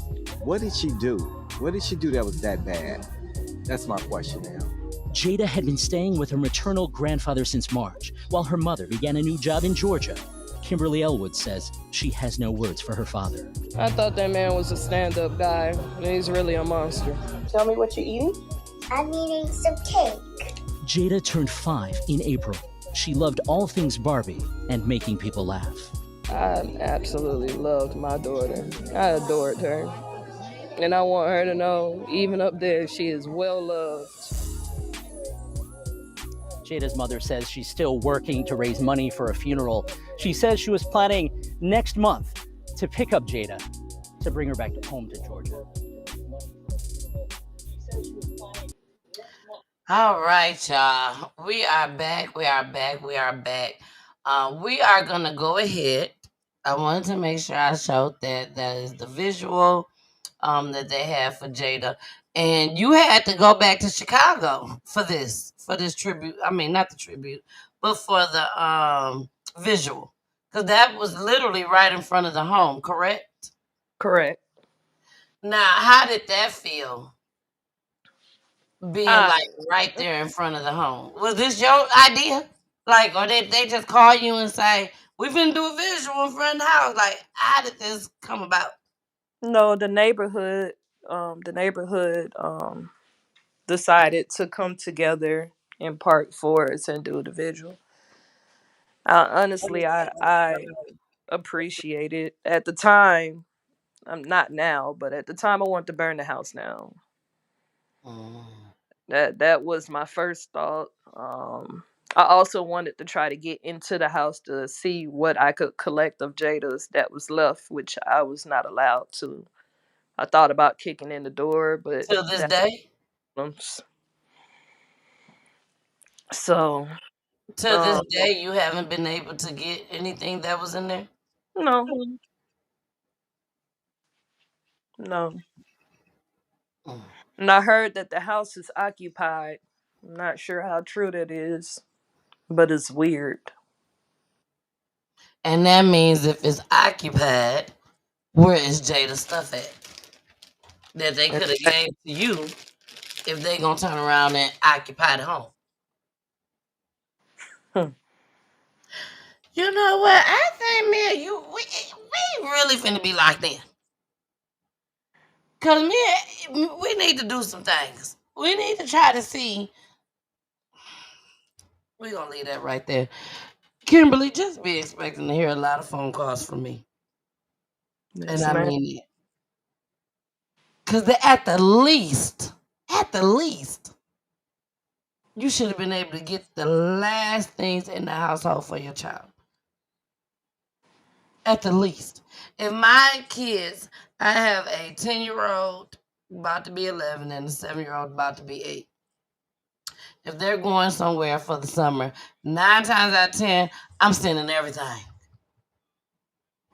S18: What did she do? What did she do that was that bad? That's my question now.
S16: Jada had been staying with her maternal grandfather since March, while her mother began a new job in Georgia. Kimberly Elwood says she has no words for her father.
S17: I thought that man was a stand-up guy, and he's really a monster.
S4: Tell me what you're eating.
S5: I'm eating some cake.
S16: Jada turned 5 in April. She loved all things Barbie and making people laugh.
S17: I absolutely loved my daughter. I adored her. And I want her to know, even up there, she is well loved.
S16: Jada's mother says she's still working to raise money for a funeral. She says she was planning next month to pick up Jada to bring her back home to Georgia.
S8: All right, y'all. We are back. We are back. We are back. We are going to go ahead. I wanted to make sure I showed that is the visual that they have for Jada. And you had to go back to Chicago for this tribute. I mean, not the tribute, but for the visual. Because that was literally right in front of the home, correct?
S17: Correct.
S8: Now, how did that feel? Being like right there in front of the home. Was this your idea? Like, or did they just call you and say, we finna do a visual in front of the house? Like, how did this come about?
S17: No, the neighborhood decided to come together in Park Forest and do the visual. Honestly, I appreciate it. At the time, I'm not now, but at the time I wanted to burn the house down. That was my first thought. I also wanted to try to get into the house to see what I could collect of Jada's that was left, which I was not allowed to. I thought about kicking in the door, but
S8: till this day.
S17: So
S8: To this day, you haven't been able to get anything that was in there?
S17: No, no.
S8: Mm.
S17: And I heard that the house is occupied. I'm not sure how true that is, but it's weird.
S8: And that means if it's occupied, where is Jada's stuff at? That they could have gave to you if they gonna turn around and occupy the home. You know what? I think me and you, we really finna be locked in. Cause we need to do some things. We need to try to see. We're gonna leave that right there. Kimberly, just be expecting to hear a lot of phone calls from me.
S17: Yes,
S8: And I
S17: ma'am.
S8: mean it. Cause at the least, you should have been able to get the last things in the household for your child. At the least. If my kids, I have a 10-year-old about to be 11 and a 7-year-old about to be 8. If they're going somewhere for the summer, 9 times out of 10, I'm sending everything.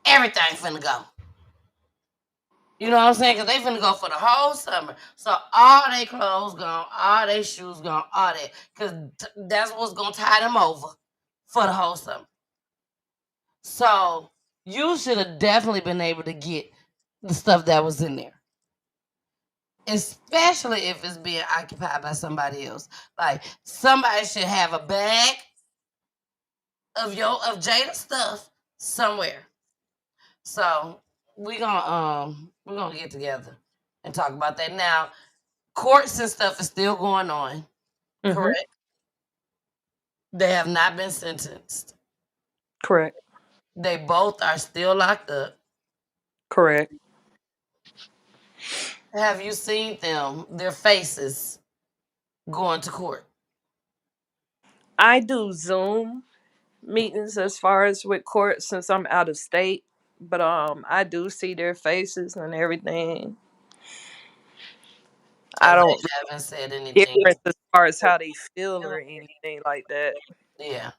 S8: Everything finna go. You know what I'm saying? Because they finna go for the whole summer. So all their clothes gone, all their shoes gone, all that. Because that's what's going to tie them over for the whole summer. So you should have definitely been able to get the stuff that was in there. Especially if it's being occupied by somebody else. Like somebody should have a bag of Jada's stuff somewhere. So we're gonna get together and talk about that. Now, courts and stuff is still going on, correct? They have not been sentenced.
S17: Correct.
S8: They both are still locked up.
S17: Correct.
S8: Have you seen their faces, going to court?
S17: I do Zoom meetings as far as with court since I'm out of state, but I do see their faces and everything. I
S8: And
S17: don't
S8: they haven't said anything.
S17: difference as far as how they feel or anything like that.
S8: Yeah,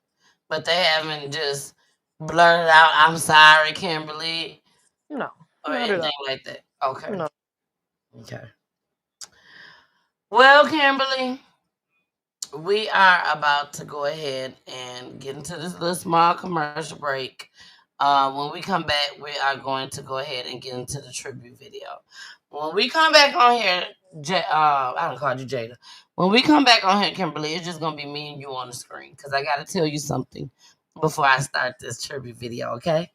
S8: but they haven't just blurted out, "I'm sorry, Kimberly,"
S17: No,
S8: or
S17: not at
S8: anything
S17: all.
S8: like that. Okay.
S17: No.
S8: Okay. Well, Kimberly, we are about to go ahead and get into this little small commercial break. When we come back, we are going to go ahead and get into the tribute video. When we come back on here, I don't call you Jada. When we come back on here, Kimberly, it's just gonna be me and you on the screen because I got to tell you something before I start this tribute video. Okay?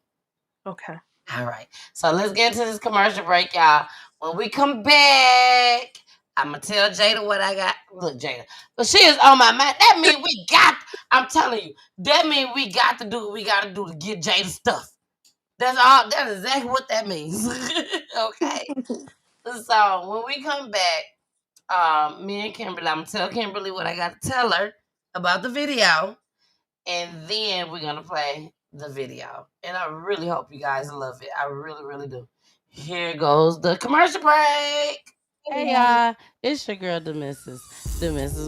S17: Okay.
S8: All right. So let's get into this commercial break, y'all. When we come back, I'm gonna tell Jada what I got. Look, Jada, but she is on my mind. That means we got. I'm telling you, that means we got to do what we got to do to get Jada stuff. That's all. That's exactly what that means. Okay. So when we come back, me and Kimberly, I'm gonna tell Kimberly what I got to tell her about the video, and then we're gonna play the video. And I really hope you guys love it. I really, really do. Here goes the commercial break. Hey y'all, it's your girl the missus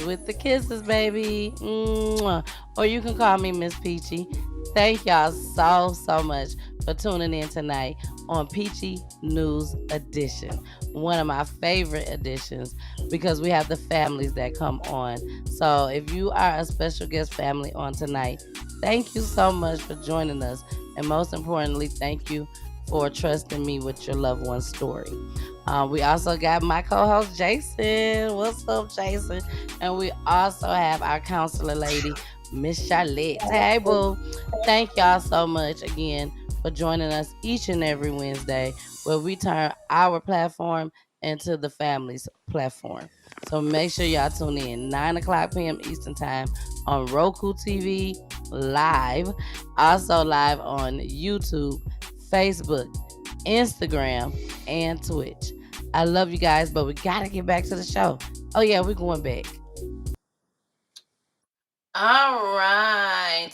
S8: with the kisses, baby. Mwah. Or you can call me Miss Peachy. Thank y'all so much for tuning in tonight on Peachy News Edition, one of my favorite editions because we have the families that come on. So if you are a special guest family on tonight, thank you so much for joining us, and most importantly, thank you for trusting me with your loved one's story. We also got my co-host Jason. What's up, Jason? And we also have our counselor lady, Miss Charlotte. Hey, boo. Thank y'all so much again for joining us each and every Wednesday, where we turn our platform into the family's platform. So make sure y'all tune in 9 o'clock p.m. Eastern Time on Roku TV live, also live on YouTube, Facebook, Instagram, and Twitch. I love you guys, but we gotta get back to the show. Oh yeah, we're going back. All right.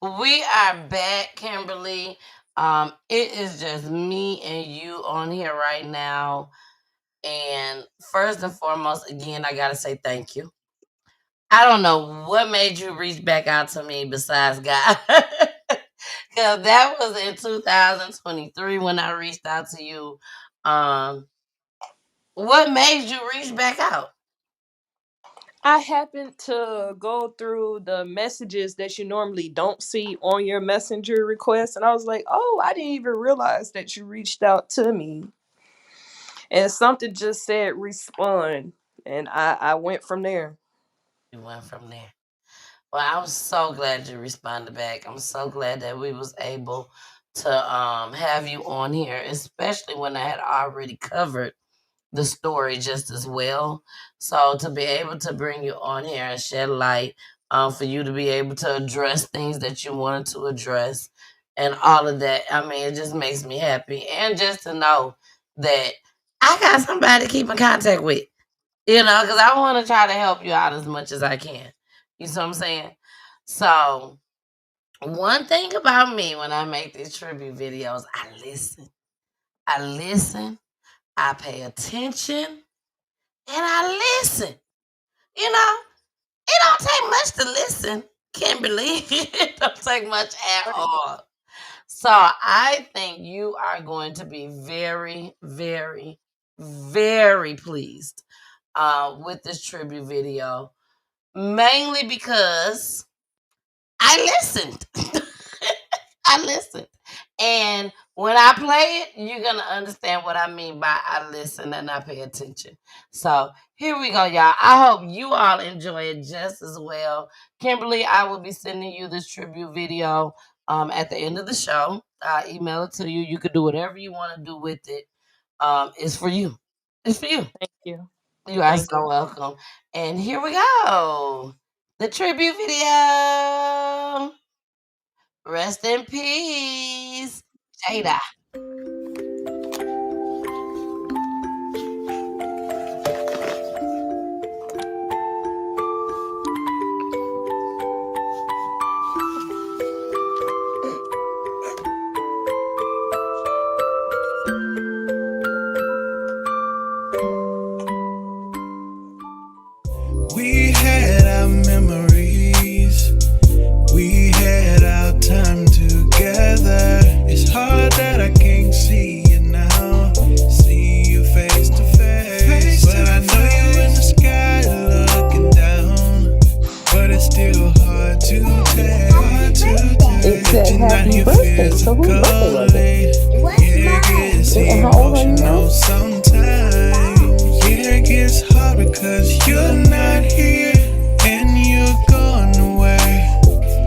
S8: We are back, Kimberly. It is just me and you on here right now. And first and foremost, again, I gotta say thank you. I don't know what made you reach back out to me besides God. Because that was in 2023 when I reached out to you. What made you reach back out?
S17: I happened to go through the messages that you normally don't see on your messenger request, and I was like, oh, I didn't even realize that you reached out to me. And something just said respond, and I went from there.
S8: You went from there. Well, I'm so glad you responded back. I'm so glad that we was able to have you on here, especially when I had already covered the story just as well. So to be able to bring you on here and shed light, for you to be able to address things that you wanted to address and all of that, I mean, it just makes me happy. And just to know that I got somebody to keep in contact with, because I want to try to help you out as much as I can. You see what I'm saying? So one thing about me when I make these tribute videos, I listen. I pay attention, and I listen. It don't take much to listen. Can't believe it don't take much at all. So I think you are going to be very, very, very pleased with this tribute video, mainly because I listened. I listened. And when I play it, you're going to understand what I mean by I listen and I pay attention. So here we go, y'all. I hope you all enjoy it just as well. Kimberly, I will be sending you this tribute video at the end of the show. I'll email it to you. You can do whatever you want to do with it. It's for you. It's for you.
S17: Thank you.
S8: You are
S17: Thank
S8: so welcome. And here we go. The tribute video. Rest in peace, Jada.
S6: We had our memories. We had our time together. It's hard that I can't see you now. See you face to face. But I know you in the sky looking down. But it's still hard to tell.
S4: It said happy birthday, so whose birthday was it?
S6: Yeah, it gets
S4: And how old are you now?
S6: emotional sometimes. Yeah, it gets hard because you're not here and you're gone away.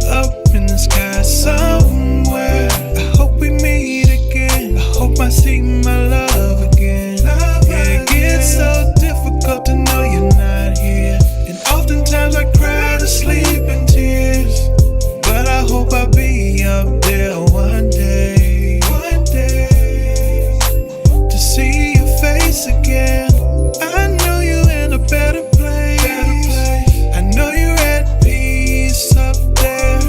S6: Up in the sky somewhere. I hope we meet again. I hope I see my love again. Yeah, it gets so difficult to know you're not here. And oftentimes I cry to sleep in tears. But I hope I'll be up there one day. One day. To see your face again. I know you're in a better place. I know you're at peace up there.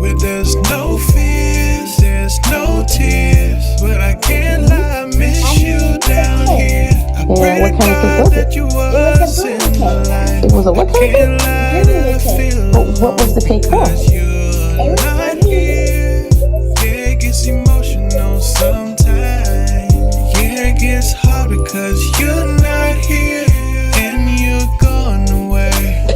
S6: Where there's no fears, there's no tears. But I can't lie, I miss you down here. I pray
S4: what
S6: to
S4: kind of cake
S6: God
S4: was
S6: that
S4: it?
S6: you was in my life.
S4: It was a what
S6: I
S4: kind
S6: can't
S4: of cake?
S6: lie that I feel
S4: What was the cake for?
S6: not here. Yeah, it gets emotional sometimes. Yeah, it gets hard because you're not here and you're gone away.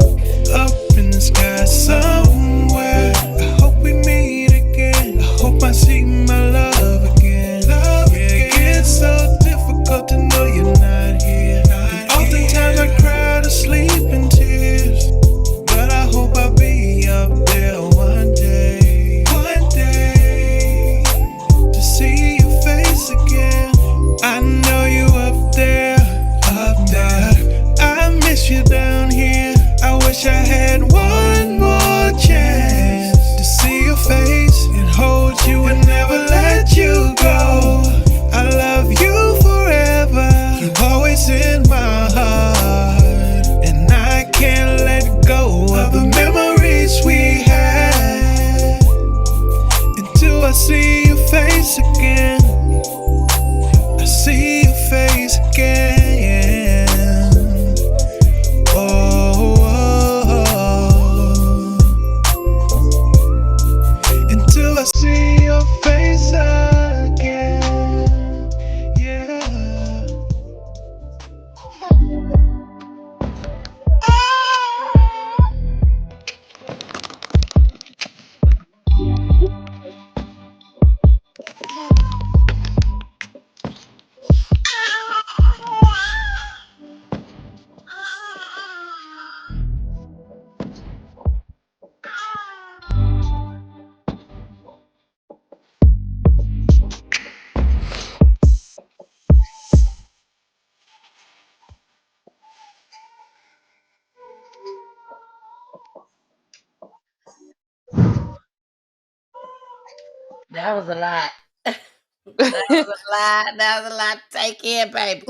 S6: Up in the sky somewhere. I hope we meet again. I hope I see my love again. Yeah, it gets so difficult to know you're not here. And oftentimes I cry to sleep in tears. But I hope I'll be up there one day. One day. To see your face again. I know you up there.
S8: That was a lot. That was a lot. That was a lot to take in, baby.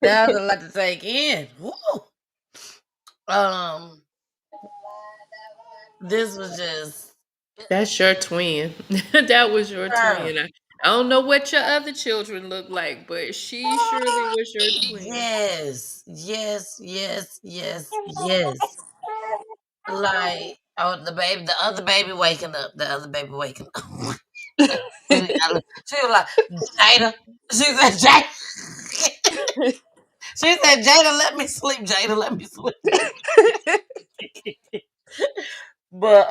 S8: That was a lot to take in. Woo. This was just
S9: That's your twin. That was your
S8: her.
S9: twin. I don't know what your other children look like, but she surely was your twin.
S8: Yes, yes, yes, yes, yes. Like, oh, the other baby waking up, the other baby waking up. She was like, Jada. She said, Jada. She said, Jada, let me sleep. Jada, let me sleep. But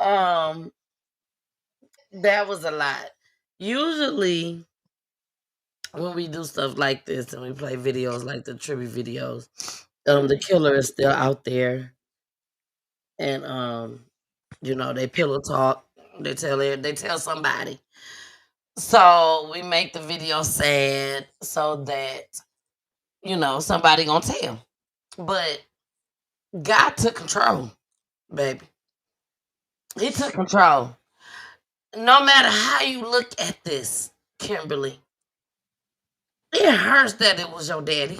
S8: that was a lot. Usually, when we do stuff like this and we play videos like the tribute videos, the killer is still out there, and they pillow talk. They tell somebody. So we make the video sad so that somebody gonna tell. But God took control, baby. He took control. No matter how you look at this, Kimberly, it hurts that it was your daddy.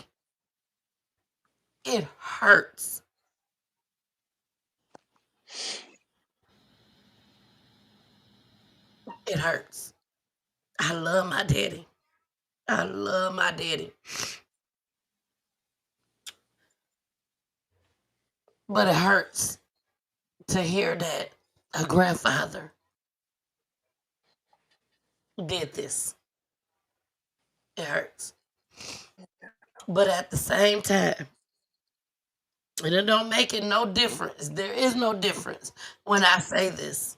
S8: It hurts. It hurts. I love my daddy. I love my daddy. But it hurts to hear that a grandfather did this. It hurts. But at the same time, and it don't make it no difference. There is no difference when I say this.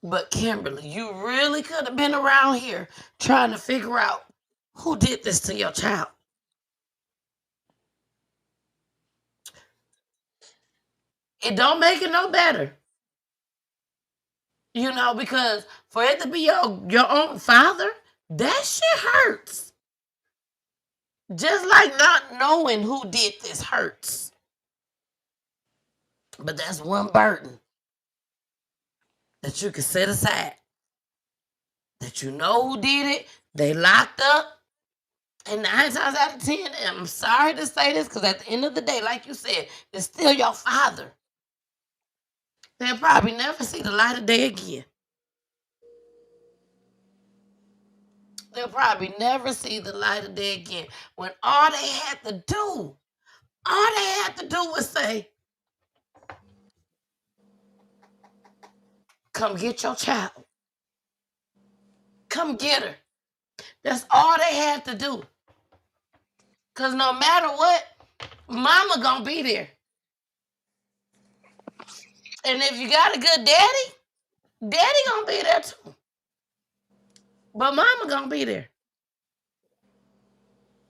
S8: But Kimberly, you really could have been around here trying to figure out who did this to your child. It don't make it no better. Because for it to be your own father, that shit hurts. Just like not knowing who did this hurts. But that's one burden that you can set aside. That you know who did it, they locked up, and 9 times out of 10, and I'm sorry to say this, because at the end of the day, like you said, it's still your father. They'll probably never see the light of day again. They'll probably never see the light of day again. When all they had to do was say, come get your child. Come get her. That's all they had to do. Because no matter what, mama gonna be there. And if you got a good daddy gonna be there too. But mama gonna be there.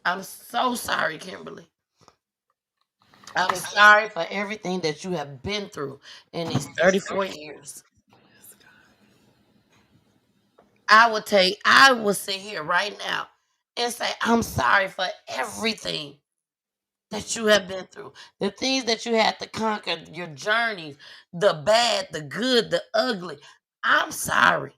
S8: I'm so sorry, Kimberly. I'm sorry for everything that you have been through in these 34 years. I would sit here right now and say, I'm sorry for everything that you have been through. The things that you had to conquer, your journeys, the bad, the good, the ugly. I'm sorry.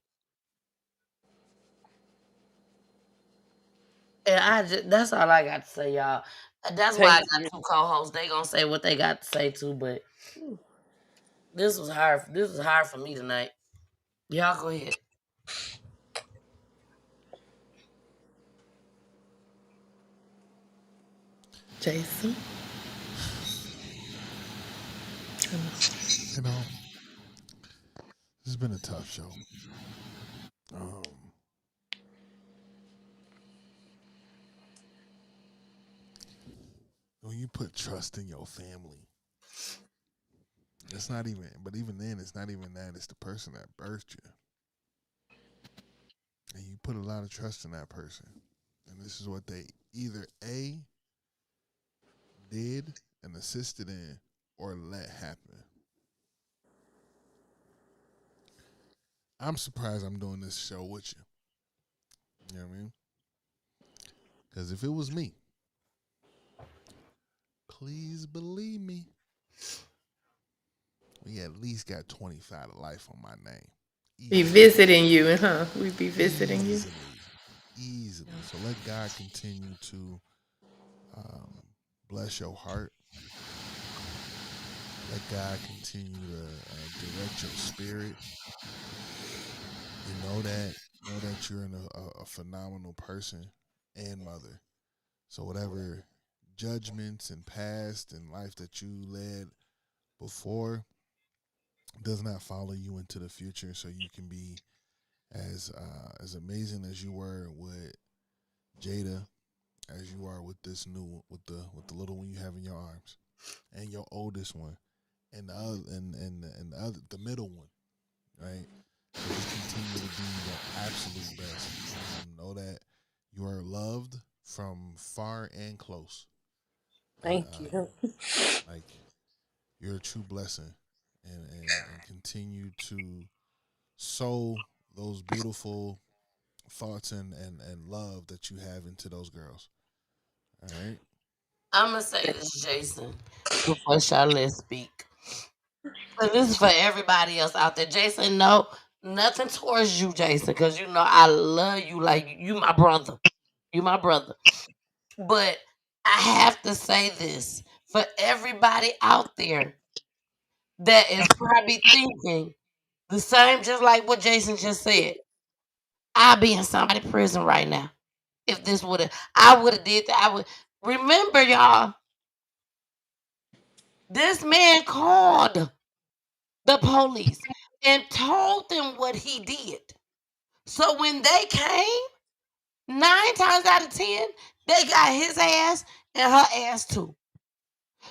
S8: And that's all I got to say, y'all. That's why I
S2: Thank
S8: got
S2: you.
S8: two co-hosts. They gonna say what they got to say too, but this was hard. This was hard for me tonight. Y'all go ahead. Jason.
S10: You know, this has been a tough show. When you put trust in your family, it's not even, but even then, it's not even that. It's the person that birthed you. And you put a lot of trust in that person. And this is what they either A, did and assisted in, or let happen. I'm surprised I'm doing this show with you. You know what I mean? Because if it was me, please believe me, we at least got 25 to life on my name.
S9: Be visiting you, huh? We be visiting you.
S10: Easily. So let God continue to bless your heart. Let God continue to direct your spirit. And know that you're a phenomenal person and mother. So whatever judgments and past and life that you led before does not follow you into the future, so you can be as amazing as you were with Jada, as you are with this new with the little one you have in your arms, and your oldest one, and the other and the other the middle one, right? So just continue to be the absolute best. Know that you are loved from far and close. And
S17: Thank you.
S10: like you're a true blessing, and continue to sow those beautiful thoughts and love that you have into those girls. All right.
S8: I'm gonna say this, Jason, before Charlotte speak. And this is for everybody else out there. Jason, no, nothing towards you, Jason, because you know I love you like you my brother. You my brother. But I have to say this for everybody out there that is probably thinking the same, just like what Jason just said. I'll be in somebody's prison right now. If this would have, I would have did that. I would remember, y'all. This man called the police and told them what he did. So when they came, 9 times out of 10, they got his ass and her ass too.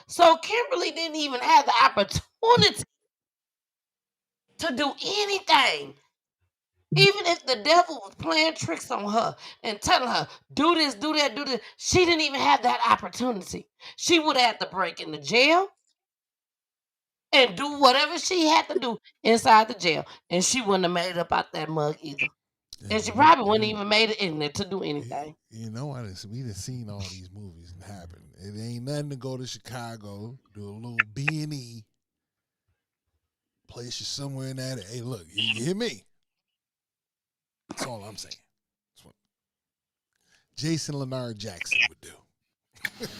S8: So Kimberly didn't even have the opportunity to do anything. Even if the devil was playing tricks on her and telling her, do this, do that, do this, she didn't even have that opportunity. She would have had to break into jail and do whatever she had to do inside the jail. And she wouldn't have made it up out that mug either. And she probably wouldn't even made it in there to do anything.
S10: You know, we done seen all these movies happen. It ain't nothing to go to Chicago, do a little B&E, place you somewhere in that. Hey, look, you hear me? That's all I'm saying. That's what Jason Leonard Jackson would do.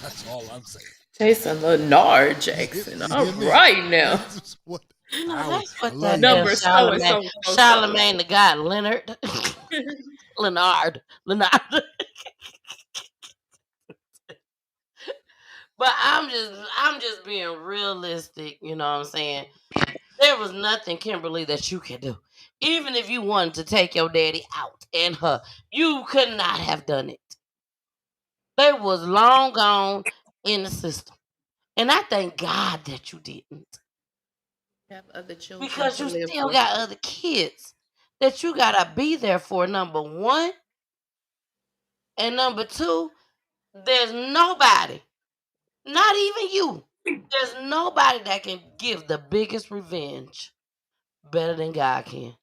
S10: That's all I'm saying.
S9: Jason Leonard Jackson. All right now.
S10: What?
S8: You know, that's what that
S9: Number
S8: is.
S9: so and so.
S8: Charlemagne the God, Leonard. Leonard. But I'm just being realistic, you know what I'm saying? There was nothing, Kimberly, that you could do. Even if you wanted to take your daddy out and her, you could not have done it. They was long gone in the system. And I thank God that you didn't.
S9: Have other children
S8: Because
S9: to
S8: you
S9: live
S8: still
S9: with.
S8: got other kids that you gotta be there for, number one. And number two, there's nobody, not even you. There's nobody that can give the biggest revenge better than God can.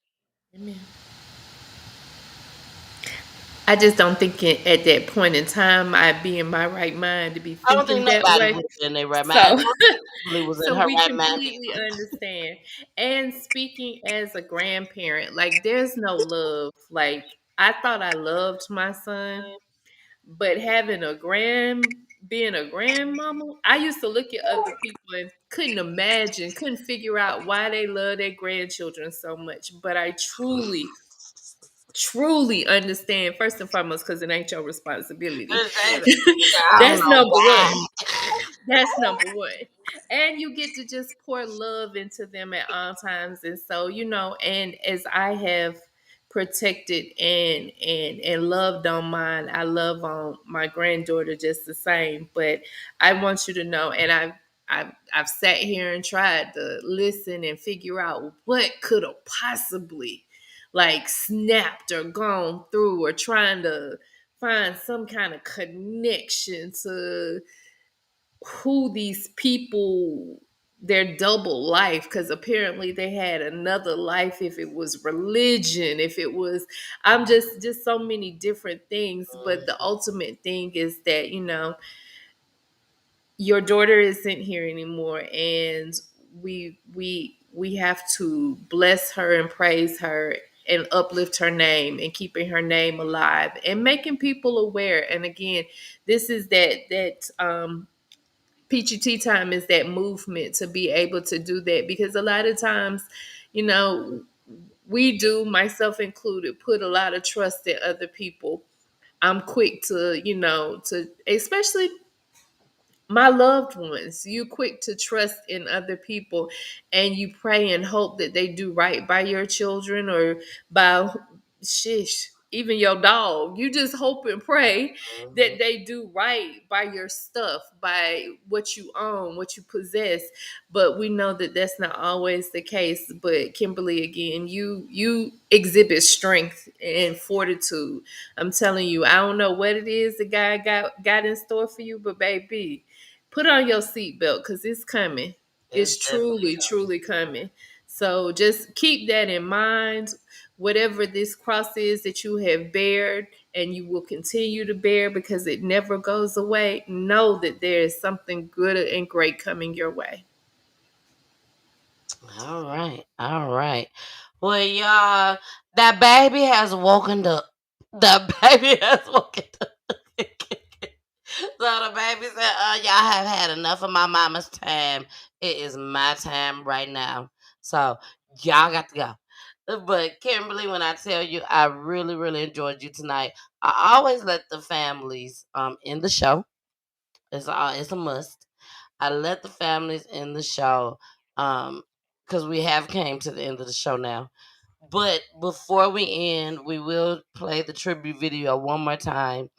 S9: Amen. I just don't think at that point in time I'd be in my right mind to be
S8: I don't
S9: thinking
S8: think
S9: that
S8: nobody
S9: way.
S8: was in their right mind. I
S9: So,
S8: don't think Kimberly was in
S9: so
S8: her
S9: we
S8: right mind
S9: completely
S8: either.
S9: understand. And speaking as a grandparent, like there's no love. Like I thought I loved my son, but having being a grandmama, I used to look at other people and couldn't imagine, couldn't figure out why they love their grandchildren so much. But I truly understand first and foremost because it ain't your responsibility.
S8: I don't
S9: That's
S8: know
S9: number one.
S8: why.
S9: That's number one. And you get to just pour love into them at all times. And so, and as I have protected and loved on mine, I love on my granddaughter just the same. But I want you to know, and I've sat here and tried to listen and figure out what could have possibly like snapped or gone through, or trying to find some kind of connection to who these people, their double life, because apparently they had another life, if it was religion, if it was, I'm just so many different things. But the ultimate thing is that your daughter isn't here anymore, and we have to bless her and praise her and uplift her name and keeping her name alive and making people aware. And again, this is that Peachy Tea Time is that movement to be able to do that, because a lot of times, you know, we do, myself included, put a lot of trust in other people. I'm quick to, to especially my loved ones, you quick to trust in other people, and you pray and hope that they do right by your children or by even your dog. You just hope and pray that they do right by your stuff, by what you own, what you possess. But we know that that's not always the case. But Kimberly, again, you exhibit strength and fortitude. I'm telling you, I don't know what it is the guy got in store for you, but baby, put on your seatbelt because it's coming. It's truly, truly coming. So just keep that in mind. Whatever this cross is that you have bared and you will continue to bear, because it never goes away, know that there is something good and great coming your way.
S8: All right. All right. Well, y'all, that baby has woken up. The baby has woken up. So the baby said, y'all have had enough of my mama's time. It is my time right now. So y'all got to go. But Kimberly, when I tell you, I really, really enjoyed you tonight. I always let the families in the show. It's a must. I let the families in the show because we have came to the end of the show now. But before we end, we will play the tribute video one more time.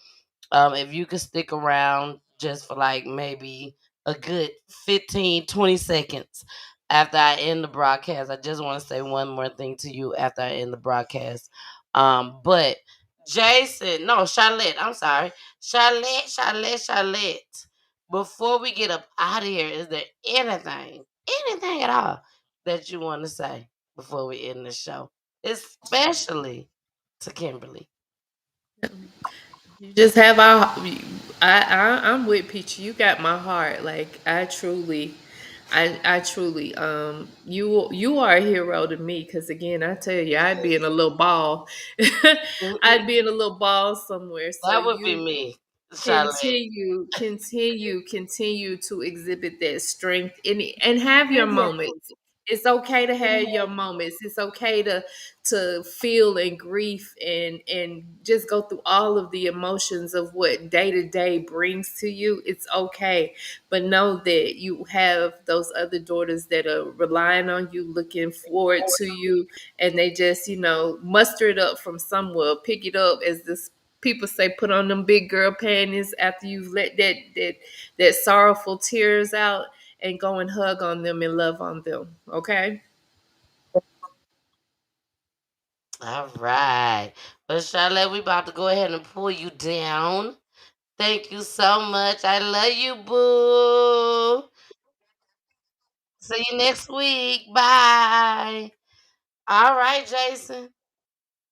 S8: If you could stick around just for like maybe a good 15, 20 seconds after I end the broadcast, I just want to say one more thing to you after I end the broadcast. But Jason, no, Charlotte, I'm sorry. Charlotte. Before we get up out of here, is there anything at all that you want to say before we end the show? Especially to Kimberly.
S9: You just have our. I'm with Peachy. You got my heart. Like I truly, you are a hero to me. Because again, I tell you, I'd be in a little ball. I'd be in a little ball somewhere. So
S8: That would be
S9: you
S8: me, Charlotte.
S9: continue to exhibit that strength and have your moments. It's okay to have your moments. It's okay to feel and grief and just go through all of the emotions of what day to day brings to you. It's okay, but know that you have those other daughters that are relying on you, looking forward to you, and they just muster it up from somewhere, pick it up, as this people say, put on them big girl panties after you've let that sorrowful tears out, and go and hug on them and love on them. Okay.
S8: All right. Well, Charlotte, we about to go ahead and pull you down. Thank you so much. I love you, boo. See you next week. Bye. All right, Jason.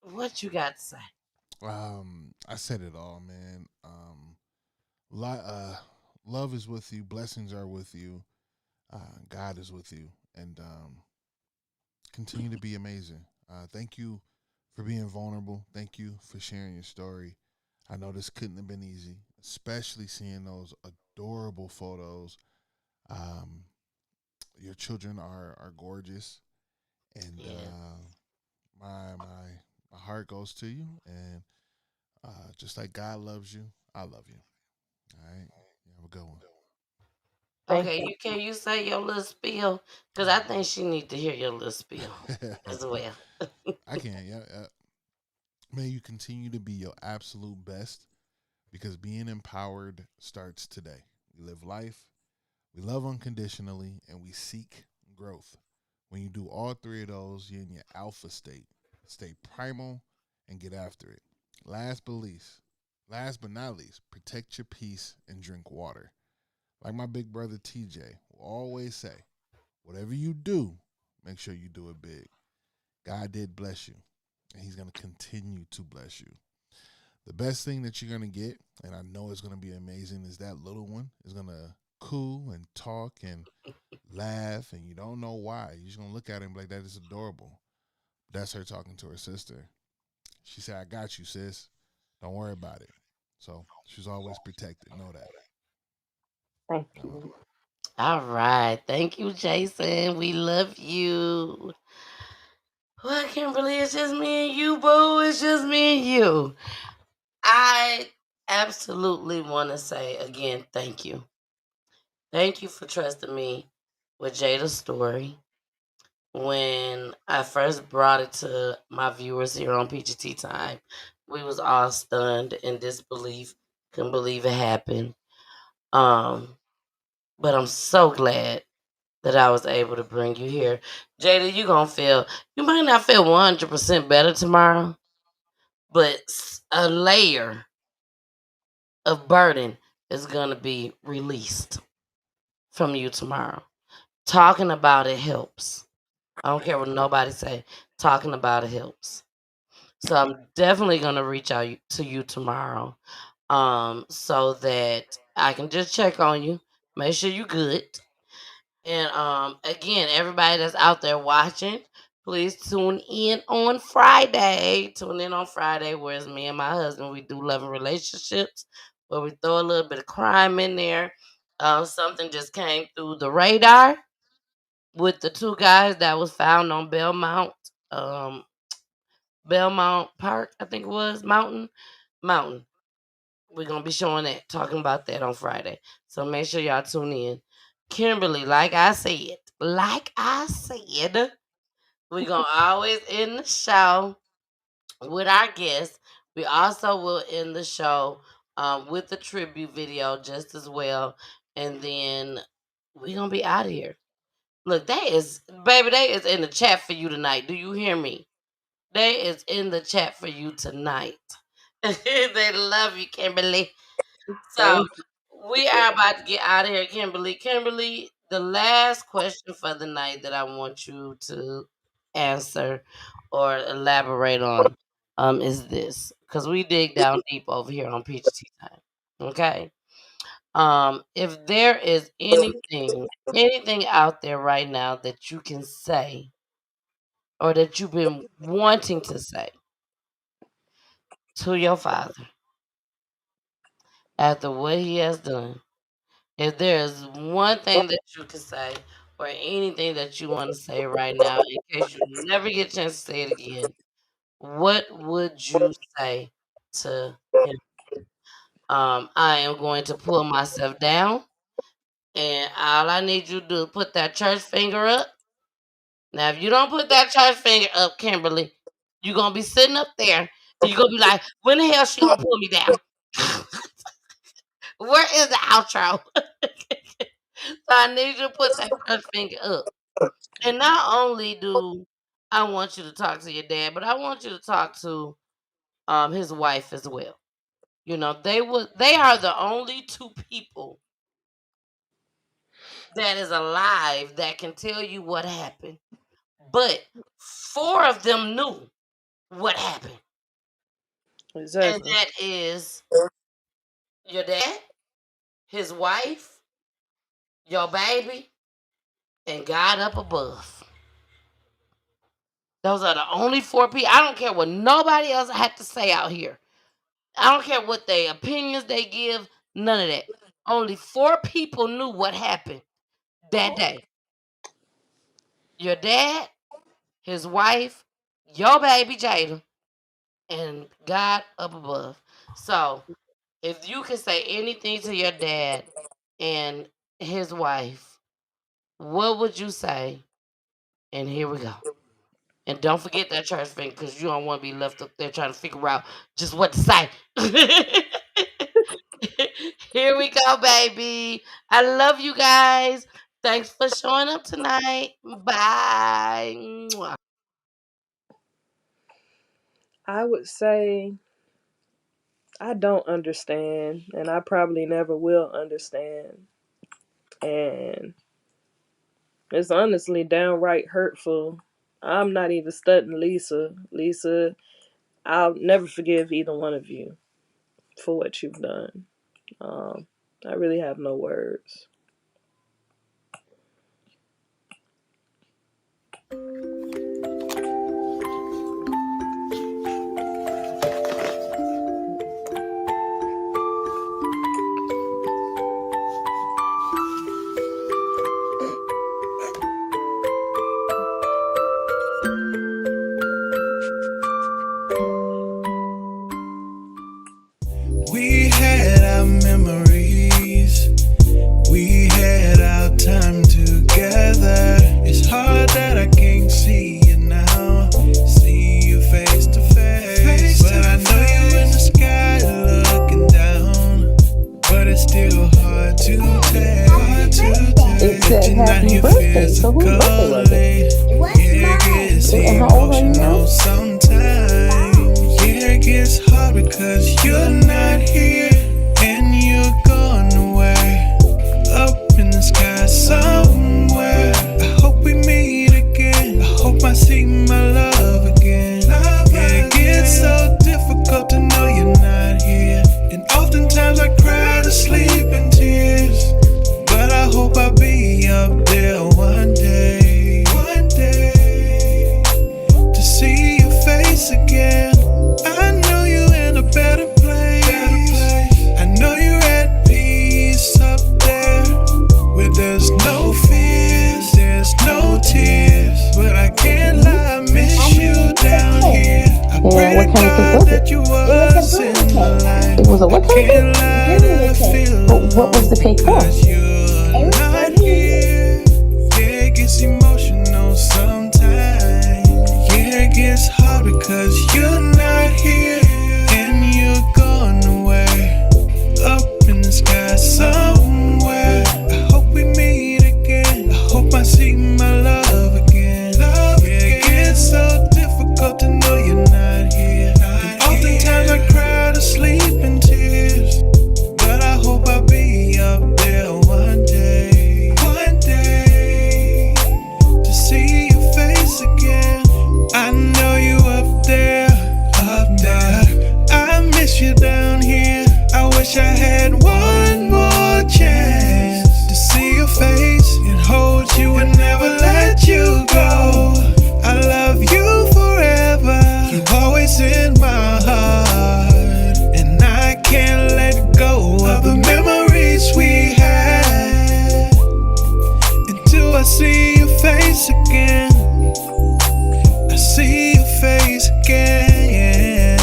S8: What you got to say?
S10: I said it all, man. Love is with you. Blessings are with you. God is with you, and continue to be amazing. Thank you for being vulnerable. Thank you for sharing your story. I know this couldn't have been easy, especially seeing those adorable photos. Um, your children are gorgeous, and my heart goes to you. And just like God loves you, I love you. All right, you have a good one.
S8: Okay, can you say your little spiel? Because I think she need to hear your little spiel as well.
S10: I can, yeah. May you continue to be your absolute best, because being empowered starts today. We live life, we love unconditionally, and we seek growth. When you do all three of those, you're in your alpha state. Stay primal and get after it. Last but not least, protect your peace and drink water. Like my big brother TJ will always say, whatever you do, make sure you do it big. God did bless you, and he's going to continue to bless you. The best thing that you're going to get, and I know it's going to be amazing, is that little one is going to cool and talk and laugh, and you don't know why. You're just gonna look at him like that is adorable. That's her talking to her sister. She said, "I got you, sis. Don't worry about it." So she's always protected. Know that.
S2: Thank
S10: Uh,
S2: you.
S8: All right. Thank you, Jason. We love you. Well, Kimberly, it's just me and you, boo. It's just me and you. I absolutely want to say again, thank you. Thank you for trusting me with Jada's story. When I first brought it to my viewers here on PGT Time, we was all stunned in disbelief. Couldn't believe it happened. Um, but I'm so glad that I was able to bring you here. Jada, you might not feel 100% better tomorrow, but a layer of burden is going to be released from you tomorrow. Talking about it helps. I don't care what nobody say. Talking about it helps. So I'm definitely going to reach out to you tomorrow, so that I can just check on you, make sure you good. And again, everybody that's out there watching, please tune in on Friday. Tune in on Friday, where it's me and my husband. We do love and relationships, where we throw a little bit of crime in there. Something just came through the radar with the two guys that was found on um, Belmont Park, I think it was Mountain. We're gonna be showing that, talking about that on Friday. So make sure y'all tune in. Kimberly, like I said, we're gonna always end the show with our guests. We also will end the show with the tribute video just as well. And then we're gonna be out of here. Look, they is in the chat for you tonight. Do you hear me? They is in the chat for you tonight. They love you, Kimberly. So
S2: Thank
S8: we are about to get out of here, Kimberly. Kimberly, the last question for the night that I want you to answer or elaborate on is this. Because we dig down deep over here on PGT Time. Okay. If there is anything out there right now that you can say or that you've been wanting to say to your father after what he has done, if there's one thing that you can say or anything that you want to say right now, in case you never get a chance to say it again, what would you say to him? I am going to pull myself down, and all I need you to do is put that church finger up. Now, if you don't put that church finger up, Kimberly, you're gonna be sitting up there, and you're gonna be like, "When the hell she gonna pull me down? Where is the outro?" So I need you to put that church finger up. And not only do I want you to talk to your dad, but I want you to talk to his wife as well. You know, they are the only two people that is alive that can tell you what happened. But four of them knew what happened.
S2: you.
S8: And
S2: Exactly.
S8: that is your dad, his wife, your baby, and God up above. Those are the only four people. I don't care what nobody else had to say out here. I don't care what their opinions they give, none of that. Only four people knew what happened that day. Your dad, his wife, your baby Jada, and God up above. So if you could say anything to your dad and his wife, what would you say? And here we go. And don't forget that church thing because you don't want to be left up there trying to figure out just what to say. Here we go, baby. I love you guys. Thanks for showing up tonight. Bye. Mwah.
S2: I would say I don't understand, and I probably never will understand. And it's honestly downright hurtful. I'm not even studying Lisa. Lisa, I'll never forgive either one of you for what you've done. Um, I really have no words.
S4: was a what cake? What was the cake for?
S6: Yeah, it gets emotional sometimes. Yeah, it gets hard because you're not here and you're gone away. Up in the sky somewhere. I hope we meet again. I hope I see my love again. Yeah, it gets so difficult to know you're not here. And oftentimes I cry to sleep in tears, but I hope I'll be up there one day. One day to see your face again. I know you up there, up there. I miss you down here. I wish I had one more chance to see your face and hold you and never let you go. I love you forever. You're always in my heart, and I can't let go of the memories we had until I see your face again. I see your face again.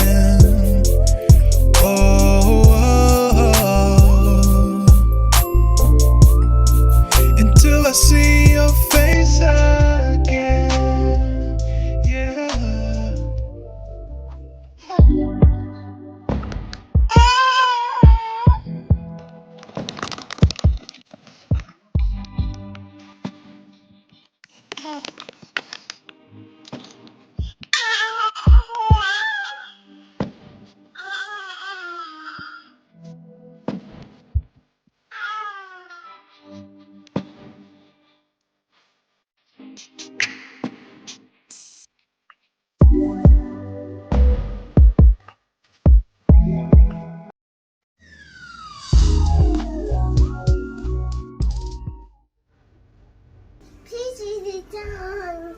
S6: Oh, oh, oh. Until I see your face again. Yeah.
S5: PG time.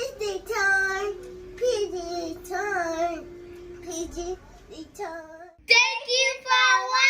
S5: PG time. PG time. PG time. Thank you for watching.